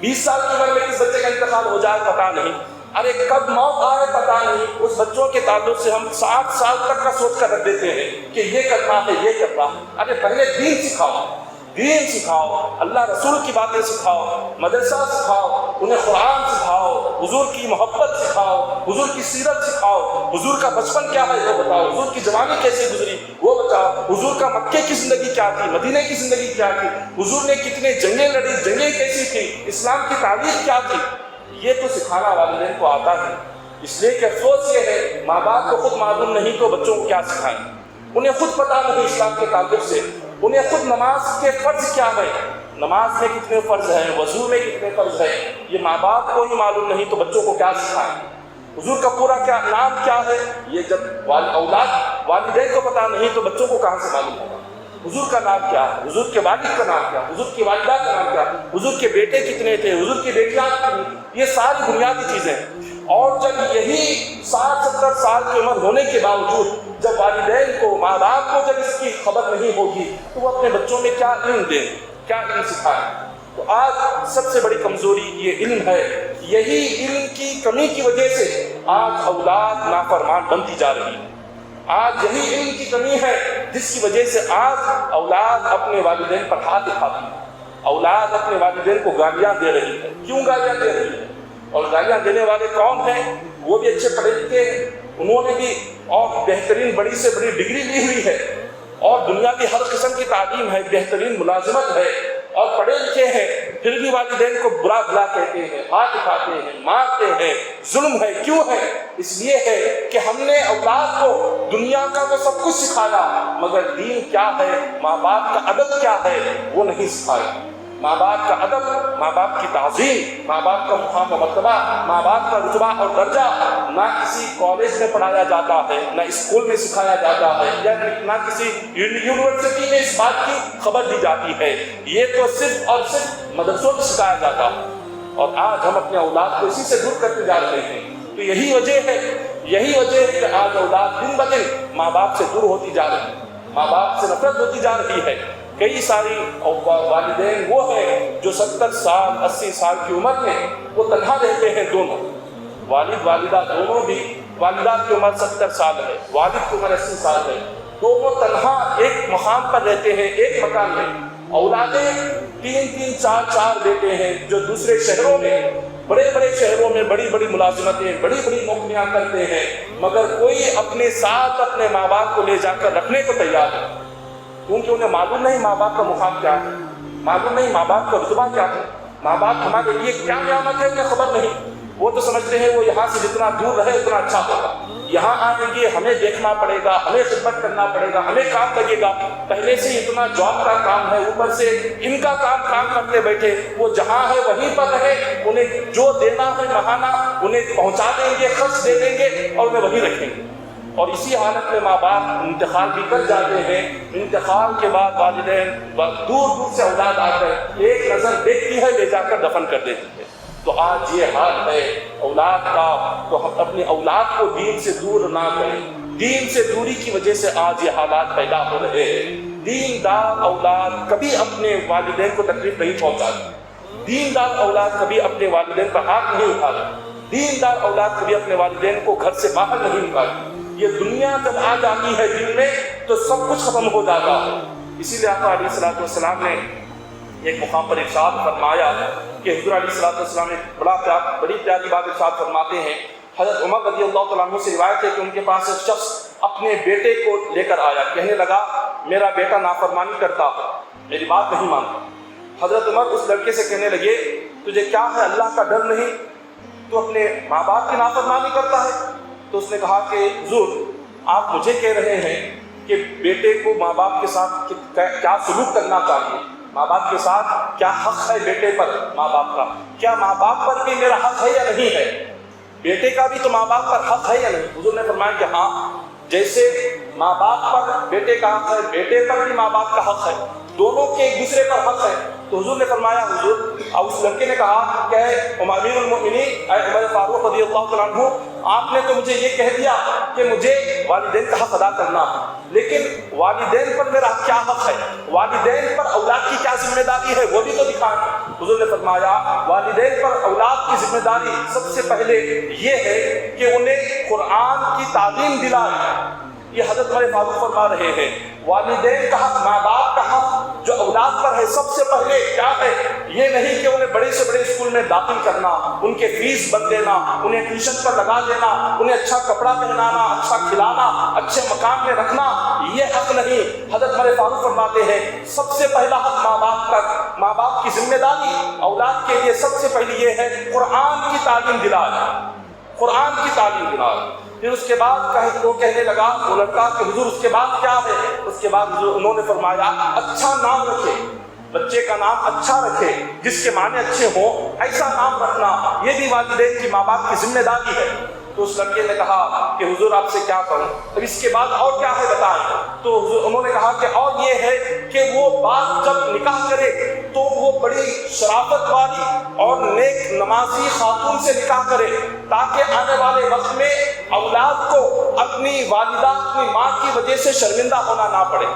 20 سال کی عمر میں کس بچے کا انتقال ہو جائے پتا نہیں، ارے کب موت آئے پتا نہیں۔ اس بچوں کے تعلق سے ہم 60 سال تک کا سوچ کر رکھ دیتے ہیں کہ یہ کرنا ہے، یہ کرنا ہے۔ ارے پہلے دین سکھاؤ، دین سکھاؤ، اللہ رسول کی باتیں سکھاؤ، مدرسہ سکھاؤ، انہیں قرآن سکھاؤ، حضور کی محبت سکھاؤ، حضور کی سیرت سکھاؤ، حضور کا بچپن کیا ہے وہ بتاؤ، حضور کی جوانی کیسے گزری وہ بتاؤ، حضور کا مکے کی زندگی کیا تھی، مدینے کی زندگی کیا تھی، حضور نے کتنے جنگیں لڑی، جنگیں کیسی تھی، اسلام کی تاریخ کیا تھی، یہ تو سکھانا والدین کو آتا ہے۔ اس لیے کہ افسوس یہ ہے ماں باپ کو خود معلوم نہیں تو بچوں کو کیا سکھائیں، انہیں خود پتہ نہیں اسلام کے تعلق سے، انہیں خود نماز کے فرض کیا ہے، نماز میں کتنے فرض ہیں، وضو میں کتنے فرض ہیں، یہ ماں باپ کو ہی معلوم نہیں تو بچوں کو کیا سکھائیں۔ حضور کا پورا کیا نام کیا ہے، یہ جب اولاد والدین کو پتہ نہیں تو بچوں کو کہاں سے معلوم ہوگا۔ حضور کا نام کیا ہے، حضور کے والد کا نام کیا، حضور کی والدہ کا نام کیا، حضور کے بیٹے کتنے تھے، حضور کی بیٹیاں کتنی، یہ ساری بنیادی چیزیں ہیں۔ اور جب یہی 60-70 سال کی عمر ہونے کے باوجود جب والدین کو، ماں باپ کو جب اس کی خبر نہیں ہوگی تو وہ اپنے بچوں میں کیا علم دیں، کیا علم سکھائیں۔ تو آج سب سے بڑی کمزوری یہ علم ہے، یہی علم کی کمی کی وجہ سے آج اولاد نافرمان بنتی جا رہی ہے، آج یہی علم کی کمی ہے جس کی وجہ سے آج اولاد اپنے والدین پر ہاتھ اٹھاتی ہے، اولاد اپنے والدین کو گالیاں دے رہی ہے۔ کیوں گالیاں دے رہی ہے؟ اور گالیاں دینے والے کون ہیں؟ وہ بھی اچھے پڑھے لکھے ہیں، انہوں نے بھی اور بہترین بڑی سے بڑی ڈگری لی ہوئی ہے اور دنیا کی ہر قسم کی تعلیم ہے، بہترین ملازمت ہے اور پڑھے لکھے ہیں، پھر بھی والدین کو برا بھلا کہتے ہیں، ہاتھ اٹھاتے ہیں، مارتے ہیں، ظلم ہے۔ کیوں ہے؟ اس لیے ہے کہ ہم نے اولاد کو دنیا کا تو سب کچھ سکھایا مگر دین کیا ہے، ماں باپ کا ادب کیا ہے وہ نہیں سکھایا۔ ماں باپ کا ادب، ماں باپ کی تعظیم، ماں باپ کا مقام و مرتبہ، ماں باپ کا رتبہ اور درجہ نہ کسی کالج میں پڑھایا جاتا ہے، نہ اسکول میں سکھایا جاتا ہے، یا نہ کسی یونیورسٹی میں اس بات کی خبر دی جاتی ہے۔ یہ تو صرف اور صرف مدرسوں میں سکھایا جاتا، اور آج ہم اپنے اولاد کو اسی سے دور کرتے جا رہے ہیں۔ تو یہی وجہ ہے کہ آج اولاد دن بدن ماں باپ سے دور ہوتی جا رہی ہے، ماں باپ سے نفرت ہوتی جا رہی ہے۔ کئی ساری والدین وہ ہیں جو 70 سال 80 سال کی عمر میں وہ تنہا رہتے ہیں، دونوں والد والدہ دونوں بھی، والدہ کی عمر 70 سال ہے، والد کی عمر 80 سال ہے، دونوں تنہا ایک مقام پر رہتے ہیں، ایک مکان میں۔ اولادیں 3 4 بیٹے ہیں جو دوسرے شہروں میں، بڑے بڑے شہروں میں بڑی بڑی ملازمتیں، بڑی بڑی نوکریاں کرتے ہیں، مگر کوئی اپنے ساتھ اپنے ماں باپ کو لے جا کر رکھنے کو تیار ہے، کیونکہ انہیں معلوم نہیں ماں باپ کا مقام کیا ہے، معلوم نہیں ماں باپ کا رتبہ کیا ہے، ماں باپ ہمارے لیے کیا نعمت ہے انہیں خبر نہیں۔ وہ تو سمجھتے ہیں وہ یہاں سے جتنا دور رہے اتنا اچھا ہوگا، یہاں آئیں گے ہمیں دیکھنا پڑے گا، ہمیں خدمت کرنا پڑے گا، ہمیں کام لگے گا، پہلے سے اتنا جاب کا کام ہے، اوپر سے ان کا کام کرتے بیٹھے، وہ جہاں ہے وہیں پر رہے، انہیں جو دینا ہے مہانا انہیں پہنچا دیں گے، خرچ دے دیں گے اور انہیں وہیں رکھیں گے۔ اور اسی حالت میں ماں باپ انتقال بھی کر جاتے ہیں، انتقال کے بعد والدین دور دور سے اولاد آ کر ایک نظر دیکھتی ہے، لے جا کر دفن کر دیتی ہے۔ تو آج یہ حال ہے اولاد کا، تو ہم اپنی اولاد کو دین سے دور نہ کریں، دین سے دوری کی وجہ سے آج یہ حالات پیدا ہو رہے ہیں۔ دیندار اولاد کبھی اپنے والدین کو تکلیف نہیں پہنچاتی، دیندار اولاد کبھی اپنے والدین پر ہاتھ نہیں اٹھاتی، دیندار اولاد کبھی اپنے والدین کو گھر سے باہر نہیں نکالتی۔ یہ دنیا جب آ جاتی ہے دل میں تو سب کچھ ختم ہو جاتا ہے۔ اسی لیے آقا علیہ الصلوۃ والسلام نے ایک مقام پر ارشاد فرمایا کہ حضور علیہ الصلوۃ والسلام نے بڑی پیاری بات ارشاد فرماتے ہیں۔ حضرت عمر رضی اللہ تعالیٰ عنہ سے روایت ہے کہ ان کے پاس ایک شخص اپنے بیٹے کو لے کر آیا، کہنے لگا میرا بیٹا نافرمانی کرتا ہے، میری بات نہیں مانتا۔ حضرت عمر اس لڑکے سے کہنے لگے تجھے کیا ہے، اللہ کا ڈر نہیں، تو اپنے ماں باپ کی نافرمانی کرتا ہے؟ تو اس نے کہا کہ حضور آپ مجھے کہہ رہے ہیں کہ بیٹے کو ماں باپ کے ساتھ کیا سلوک کرنا چاہیے، ماں باپ کے ساتھ کیا حق ہے بیٹے پر، ماں باپ کا کیا ماں باپ پر بھی میرا حق ہے یا نہیں ہے، بیٹے کا بھی تو ماں باپ پر حق ہے یا نہیں؟ حضور نے فرمایا کہ ہاں، جیسے ماں باپ پر بیٹے کا حق ہے، بیٹے پر بھی ماں باپ کا حق ہے، دونوں کے ایک دوسرے پر حق ہے۔ تو حضور نے فرمایا، حضور اور اس لڑکے نے کہا کہ امیر المؤمنین اے عمر فاروق رضی اللہ تعالیٰ عنہ، آپ نے تو مجھے یہ کہہ دیا کہ مجھے والدین کا حق ادا کرنا ہے، لیکن والدین پر میرا کیا حق ہے، والدین پر اولاد کی کیا ذمہ داری ہے وہ بھی تو دکھائیں۔ حضور نے فرمایا والدین پر اولاد کی ذمہ داری سب سے پہلے یہ ہے کہ انہیں قرآن کی تعلیم دلائیں۔ یہ حضرت عمر فاروق فرما رہے ہیں والدین کا حق، ماں باپ کا حق جو اولاد پر ہے سب سے پہلے کیا ہے، یہ نہیں کہ انہیں بڑے سے بڑے اسکول میں داخل کرنا، ان کے فیس بن دینا، انہیں ٹیوشن پر لگا دینا، انہیں اچھا کپڑا پہنانا، اچھا کھلانا، اچھے مقام میں رکھنا، یہ حق نہیں۔ حضرت عمر فاروق فرماتے ہیں سب سے پہلا حق ماں باپ کا، ماں باپ کی ذمہ داری اولاد کے لیے سب سے پہلی یہ ہے قرآن کی تعلیم دلانا، قرآن کی تعلیم دلانا۔ پھر اس کے بعد وہ کہنے لگا وہ لڑکا کہ حضور اس کے بعد کیا ہے؟ اس کے بعد انہوں نے فرمایا اچھا نام رکھے، بچے کا نام اچھا رکھے، جس کے معنی اچھے ہوں ایسا نام رکھنا، یہ بھی والدین کی ماں باپ کی ذمہ داری ہے۔ تو اس لڑکے نے کہا کہ حضور آپ سے کیا کہوں، اب اس کے بعد اور کیا ہے بتائیں؟ تو انہوں نے کہا کہ اور یہ ہے کہ وہ بات جب نکاح کرے تو وہ بڑی شرافت والی اور نیک نمازی خاتون سے نکاح کرے، تاکہ آنے والے وقت میں اولاد کو اپنی والدہ اپنی ماں کی وجہ سے شرمندہ ہونا نہ پڑے۔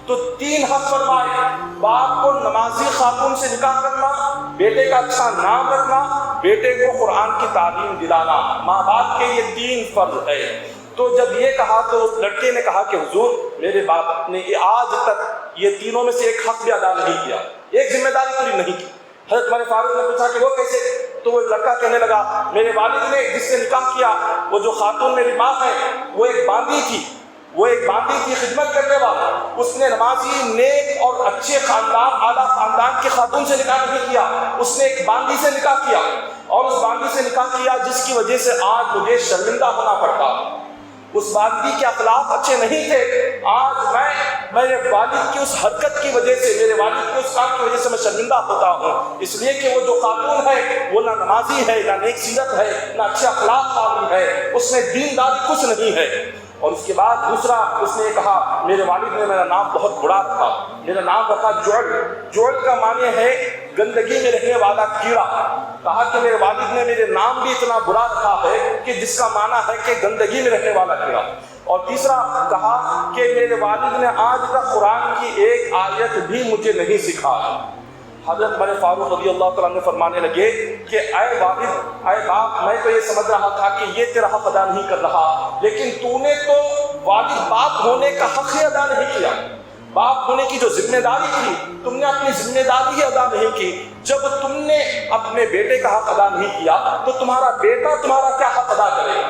تو 3 حق فرمائے، باپ کو نمازی خاتون سے نکاح کرنا، بیٹے کا اچھا نام رکھنا، بیٹے کو قرآن کی تعلیم دلانا، ماں باپ کے یہ 3 فرض ہے۔ تو جب یہ کہا تو لڑکے نے کہا کہ حضور میرے باپ نے آج تک یہ تینوں میں سے ایک حق بھی ادا نہیں کیا، ایک ذمہ داری پوری نہیں کی۔ حضرت عمر فاروق نے پوچھا کہ وہ کیسے؟ تو وہ لڑکا کہنے لگا میرے والد نے جس سے نکاح کیا وہ جو خاتون میری ماں ہے وہ ایک باندی تھی، وہ ایک باندی کی خدمت کرنے والا، اس نے نمازی نیک اور اچھے خاندان اعلیٰ خاندان کی خاتون سے نکاح نہیں کیا، اس نے ایک باندی سے نکاح کیا، اور اس باندی سے نکاح کیا جس کی وجہ سے آج مجھے شرمندہ ہونا پڑتا۔ اس باندی کے اخلاق اچھے نہیں تھے، آج میرے والد کی اس حرکت کی وجہ سے، میرے والد کے اس کام کی وجہ سے میں شرمندہ ہوتا ہوں، اس لیے کہ وہ جو خاتون ہے وہ نہ نمازی ہے، نہ نیک سیرت ہے، نہ اچھے اخلاق والی ہے، اس میں دینداری کچھ نہیں ہے۔ اور اس کے بعد دوسرا اس نے کہا میرے والد نے میرا نام بہت برا رکھا، میرا نام رکھا جعل۔ جعل کا معنی ہے گندگی میں رہنے والا کیڑا۔ کہا کہ میرے والد نے میرے نام بھی اتنا برا رکھا ہے کہ جس کا معنی ہے کہ گندگی میں رہنے والا کیڑا۔ اور تیسرا کہا کہ میرے والد نے آج تک قرآن کی ایک آیت بھی مجھے نہیں سکھائی۔ حضرت عمر فاروق رضی اللہ تعالیٰ عنہ فرمانے لگے کہ اے والد، اے باپ، میں تو یہ سمجھ رہا تھا کہ یہ تیرا حق ادا نہیں کر رہا، لیکن تو نے تو والد باپ ہونے کا حق ہی ادا نہیں کیا۔ باپ ہونے کی جو ذمہ داری تھی تم نے اپنی ذمہ داری ہی ادا نہیں کی۔ جب تم نے اپنے بیٹے کا حق ادا نہیں کیا تو تمہارا بیٹا تمہارا کیا حق ادا کرے گا؟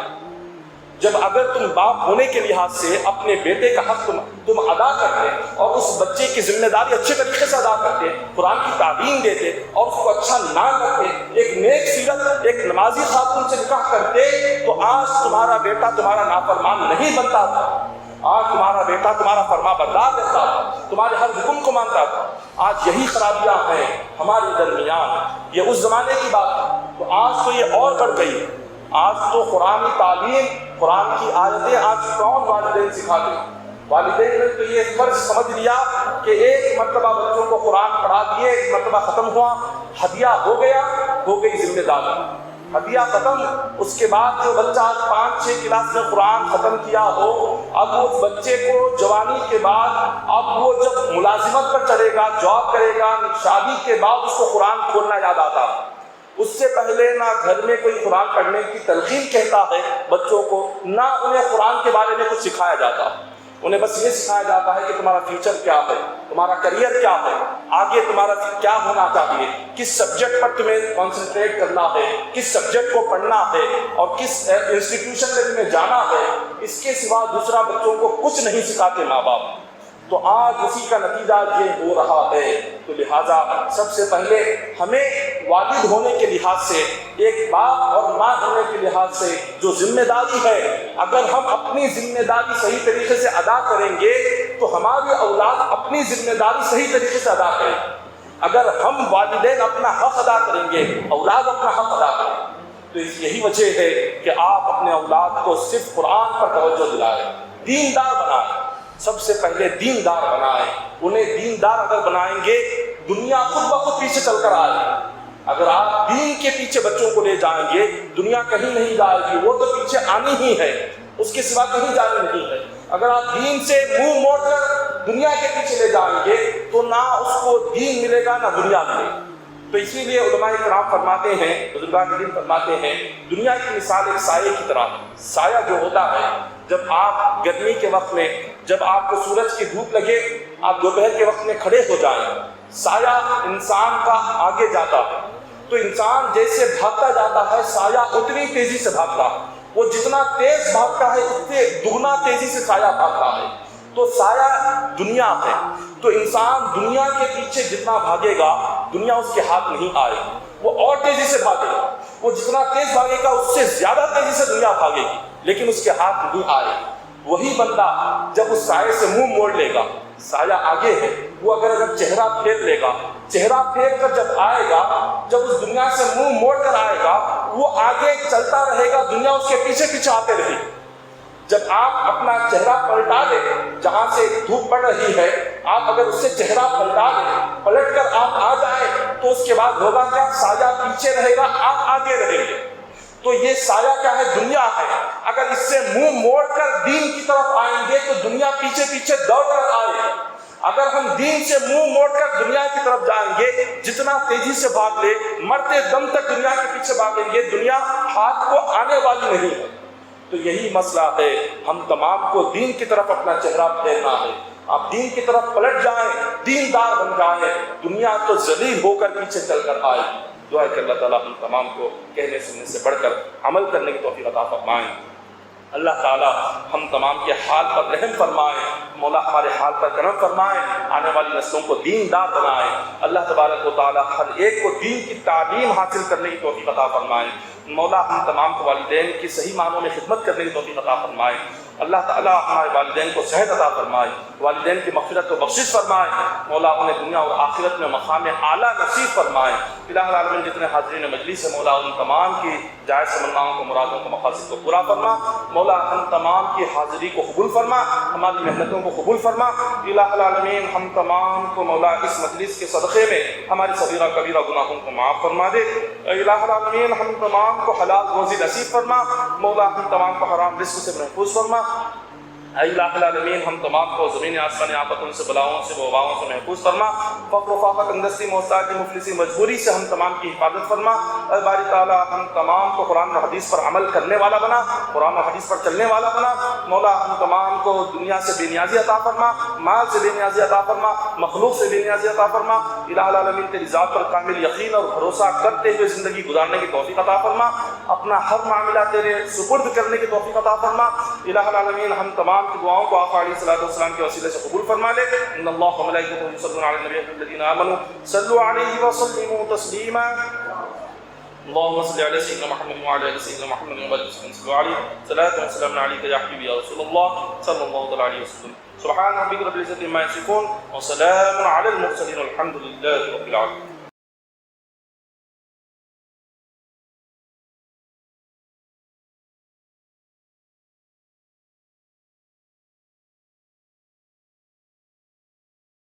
جب اگر تم باپ ہونے کے لحاظ سے اپنے بیٹے کا حق تم ادا کرتے اور اس بچے کی ذمہ داری اچھے طریقے سے ادا کرتے، قرآن کی تعلیم دیتے اور اس کو اچھا نام رکھتے، ایک نیک سیرت، ایک نمازی خاتون سے نکاح کرتے، تو آج تمہارا بیٹا تمہارا نافرمان نہیں بنتا تھا۔ آج تمہارا بیٹا تمہارا فرما بردار رہتا تھا، تمہارے ہر حکم کو مانتا تھا۔ آج یہی خرابیاں ہیں ہمارے درمیان۔ یہ اس زمانے کی بات ہے، تو آج تو یہ اور بڑھ گئی۔ آج تو قرآن کی تعلیم، قرآن کی آیتیں آج کون والدین سکھاتے ہیں؟ والدین نے تو یہ فرض سمجھ لیا کہ ایک مرتبہ بچوں کو قرآن پڑھا دیے، ایک مرتبہ ختم ہوا، ہدیہ ہو گیا، ہو گئی ذمہ داری، ہدیہ ختم۔ اس کے بعد جو بچہ 5-6 کلاس میں قرآن ختم کیا ہو، اب اس بچے کو جوانی کے بعد، اب وہ جب ملازمت پر چڑھے گا، جاب کرے گا، شادی کے بعد اس کو قرآن کھولنا یاد آتا۔ اس سے پہلے نہ گھر میں کوئی قرآن پڑھنے کی تلقین کہتا ہے بچوں کو، نہ انہیں قرآن کے بارے میں کچھ سکھایا جاتا۔ انہیں بس یہ سکھایا جاتا ہے کہ تمہارا فیوچر کیا ہے، تمہارا کریئر کیا ہے، آگے تمہارا کیا ہونا چاہیے، کس سبجیکٹ پر تمہیں کنسنٹریٹ کرنا ہے، کس سبجیکٹ کو پڑھنا ہے اور کس انسٹیٹیوشن میں تمہیں جانا ہے۔ اس کے سوا دوسرا بچوں کو کچھ نہیں سکھاتے ماں باپ۔ تو آج اسی کا نتیجہ یہ ہو رہا ہے۔ تو لہٰذا سب سے پہلے ہمیں والد ہونے کے لحاظ سے، ایک باپ اور ماں ہونے کے لحاظ سے جو ذمہ داری ہے، اگر ہم اپنی ذمہ داری صحیح طریقے سے ادا کریں گے تو ہماری اولاد اپنی ذمہ داری صحیح طریقے سے ادا کریں گے۔ اگر ہم والدین اپنا حق ادا کریں گے، اولاد اپنا حق ادا کریں گے۔ تو یہی وجہ ہے کہ آپ اپنے اولاد کو صرف قرآن پر توجہ دلائیں، دیندار بنائیں۔ سب سے پہلے دیندار بنائیں۔ انہیں دیندار اگر بنائیں گے، دنیا خود بخود پیچھے چل کر آئے گی۔ اگر آپ دین کے پیچھے بچوں کو لے جائیں گے، دنیا کہیں نہیں جائے گی، وہ تو پیچھے آنی ہی ہے، اس کے سوا کہیں جانے نہیں ہے۔ اگر آپ دین سے منہ موڑ کر دنیا کے پیچھے لے جائیں گے تو نہ اس کو دین ملے گا نہ دنیا ملے گی۔ تو اسی لیے علماء کرام فرماتے ہیں، بزرگان دین فرماتے ہیں، دنیا کی مثال ایک سائے کی طرح۔ سایہ جو ہوتا ہے، جب آپ گرمی کے وقت میں، جب آپ کو سورج کی دھوپ لگے، آپ دوپہر کے وقت میں کھڑے ہو جائیں، سایہ انسان کا آگے جاتا ہے، تو انسان جیسے بھاگتا جاتا ہے، سایہ اتنی تیزی سے بھاگتا ہے۔ وہ جتنا تیز بھاگتا ہے اس سے دگنا تیزی سے سایہ بھاگتا ہے۔ تو سایہ دنیا ہے۔ تو انسان دنیا کے پیچھے جتنا بھاگے گا، دنیا اس کے ہاتھ نہیں آئے گی، وہ اور تیزی سے بھاگے گا۔ وہ جتنا تیز بھاگے گا اس سے زیادہ تیزی سے دنیا بھاگے گی، لیکن اس کے ہاتھ نہیں آئے گی۔ وہی بندہ جب اس سائے سے منہ موڑ لے گا، سایہ آگے ہے، وہ اگر چہرہ پھیر لے گا، چہرہ پھیر کر جب آئے گا، جب اس دنیا سے منہ موڑ کر آئے گا، وہ آگے چلتا رہے گا، دنیا اس کے پیچھے پیچھے آتے رہے گی۔ جب آپ اپنا چہرہ پلٹا لیں، جہاں سے دھوپ پڑ رہی ہے، آپ اگر اس سے چہرہ پلٹا لیں، پلٹ کر آپ آ جائیں، تو اس کے بعد ہوگا کیا؟ سایہ پیچھے رہے گا، آپ آگے رہیں گے۔ تو یہ سایہ کیا ہے؟ دنیا ہے۔ اگر اس سے منہ موڑ کر دین کی طرف آئیں گے تو دنیا پیچھے پیچھے دوڑ کر آئے گی۔ اگر ہم دین سے منہ موڑ کر دنیا کی طرف جائیں گے، جتنا تیزی سے بھاگ لے، مرتے دم تک دنیا کے پیچھے بھاگیں گے، دنیا ہاتھ کو آنے والی نہیں ہے۔ تو یہی مسئلہ ہے، ہم تمام کو دین کی طرف اپنا چہرہ پھیرنا ہے۔ آپ دین کی طرف پلٹ جائیں، دیندار بن جائیں، دنیا تو ذلیل ہو کر پیچھے چل کر آئے۔ دعا کہ اللہ تعالیٰ ہم تمام کو کہنے سننے سے بڑھ کر عمل کرنے کی توفیق عطا فرمائیں۔ اللہ تعالیٰ ہم تمام کے حال پر رحم فرمائیں، مولا ہمارے حال پر کرم فرمائیں، آنے والی نسلوں کو دیندار بنائیں۔ اللہ تبارک و تعالیٰ ہر ایک کو دین کی تعلیم حاصل کرنے کی توفیق عطا فرمائیں۔ مولا ہم تمام کو والدین کی صحیح معنوں میں خدمت کرنے کی توفیق عطا فرمائیں۔ اللہ تعالیٰ ہمارے والدین کو صحت عطا فرمائے، والدین کی مغفرت و بخشش فرمائے، مولا انہیں دنیا اور آخرت میں مقام اعلیٰ نصیب فرمائے۔ الہ العالمین جتنے حاضرین مجلس ہے مولا ان تمام کی جائز تمناؤں کو، مرادوں کو، مقاصد کو پورا فرما، مولا ہم تمام کی حاضری کو قبول فرما، ہماری محنتوں کو قبول فرما۔ الہ العالمین ہم تمام کو مولا اس مجلس کے صدقے میں ہماری صغیرہ کبیرہ گناہوں کو معاف فرما دے۔ الہ العالمین ہم تمام کو حلال روزی نصیب فرما، مولا ہم تمام کو حرام رزق سے محفوظ فرما۔ اے الہ العالمین ہم تمام کو زمین آسمانی آفتوں سے، بلاؤں سے، وباؤں سے محفوظ فرما۔ فقر و فاقہ، تندرستی، محتاجی، مفلسی، مجبوری سے ہم تمام کی حفاظت فرما۔ اے باری تعالیٰ ہم تمام کو قرآن و حدیث پر عمل کرنے والا بنا، قرآن و حدیث پر چلنے والا بنا۔ مولا ہم تمام کو دنیا سے بے نیازی عطا فرما، مال سے بے نیازی عطا فرما، مخلوق سے بے نیازی عطا فرما۔ الہ العالمین تیری ذات پر کامل یقین اور بھروسہ کرتے ہوئے زندگی گزارنے کی توفیق عطا فرما، اپنا ہر معاملہ تیرے سپرد کرنے کی توفیق عطا فرما۔ الہ العالمین ہم تمام کی دعاؤں کو آقا علیہ الصلوۃ والسلام کے وسیلے سے قبول فرما لے۔ ان اللہ وملائکتہ یصلون علی النبی الذین آمنوا صلوا علیہ وسلموا تسلیما۔ اللهم صل على سيدنا محمد وعلى ال سيدنا محمد وبارك وسلم صلوا عليه صلاة وسلام عليك يا حبيبي يا رسول الله صلى الله عليه وسلم۔ سبحان ربك رب العزة عما يصفون وسلام على المرسلين والحمد لله رب العالمين۔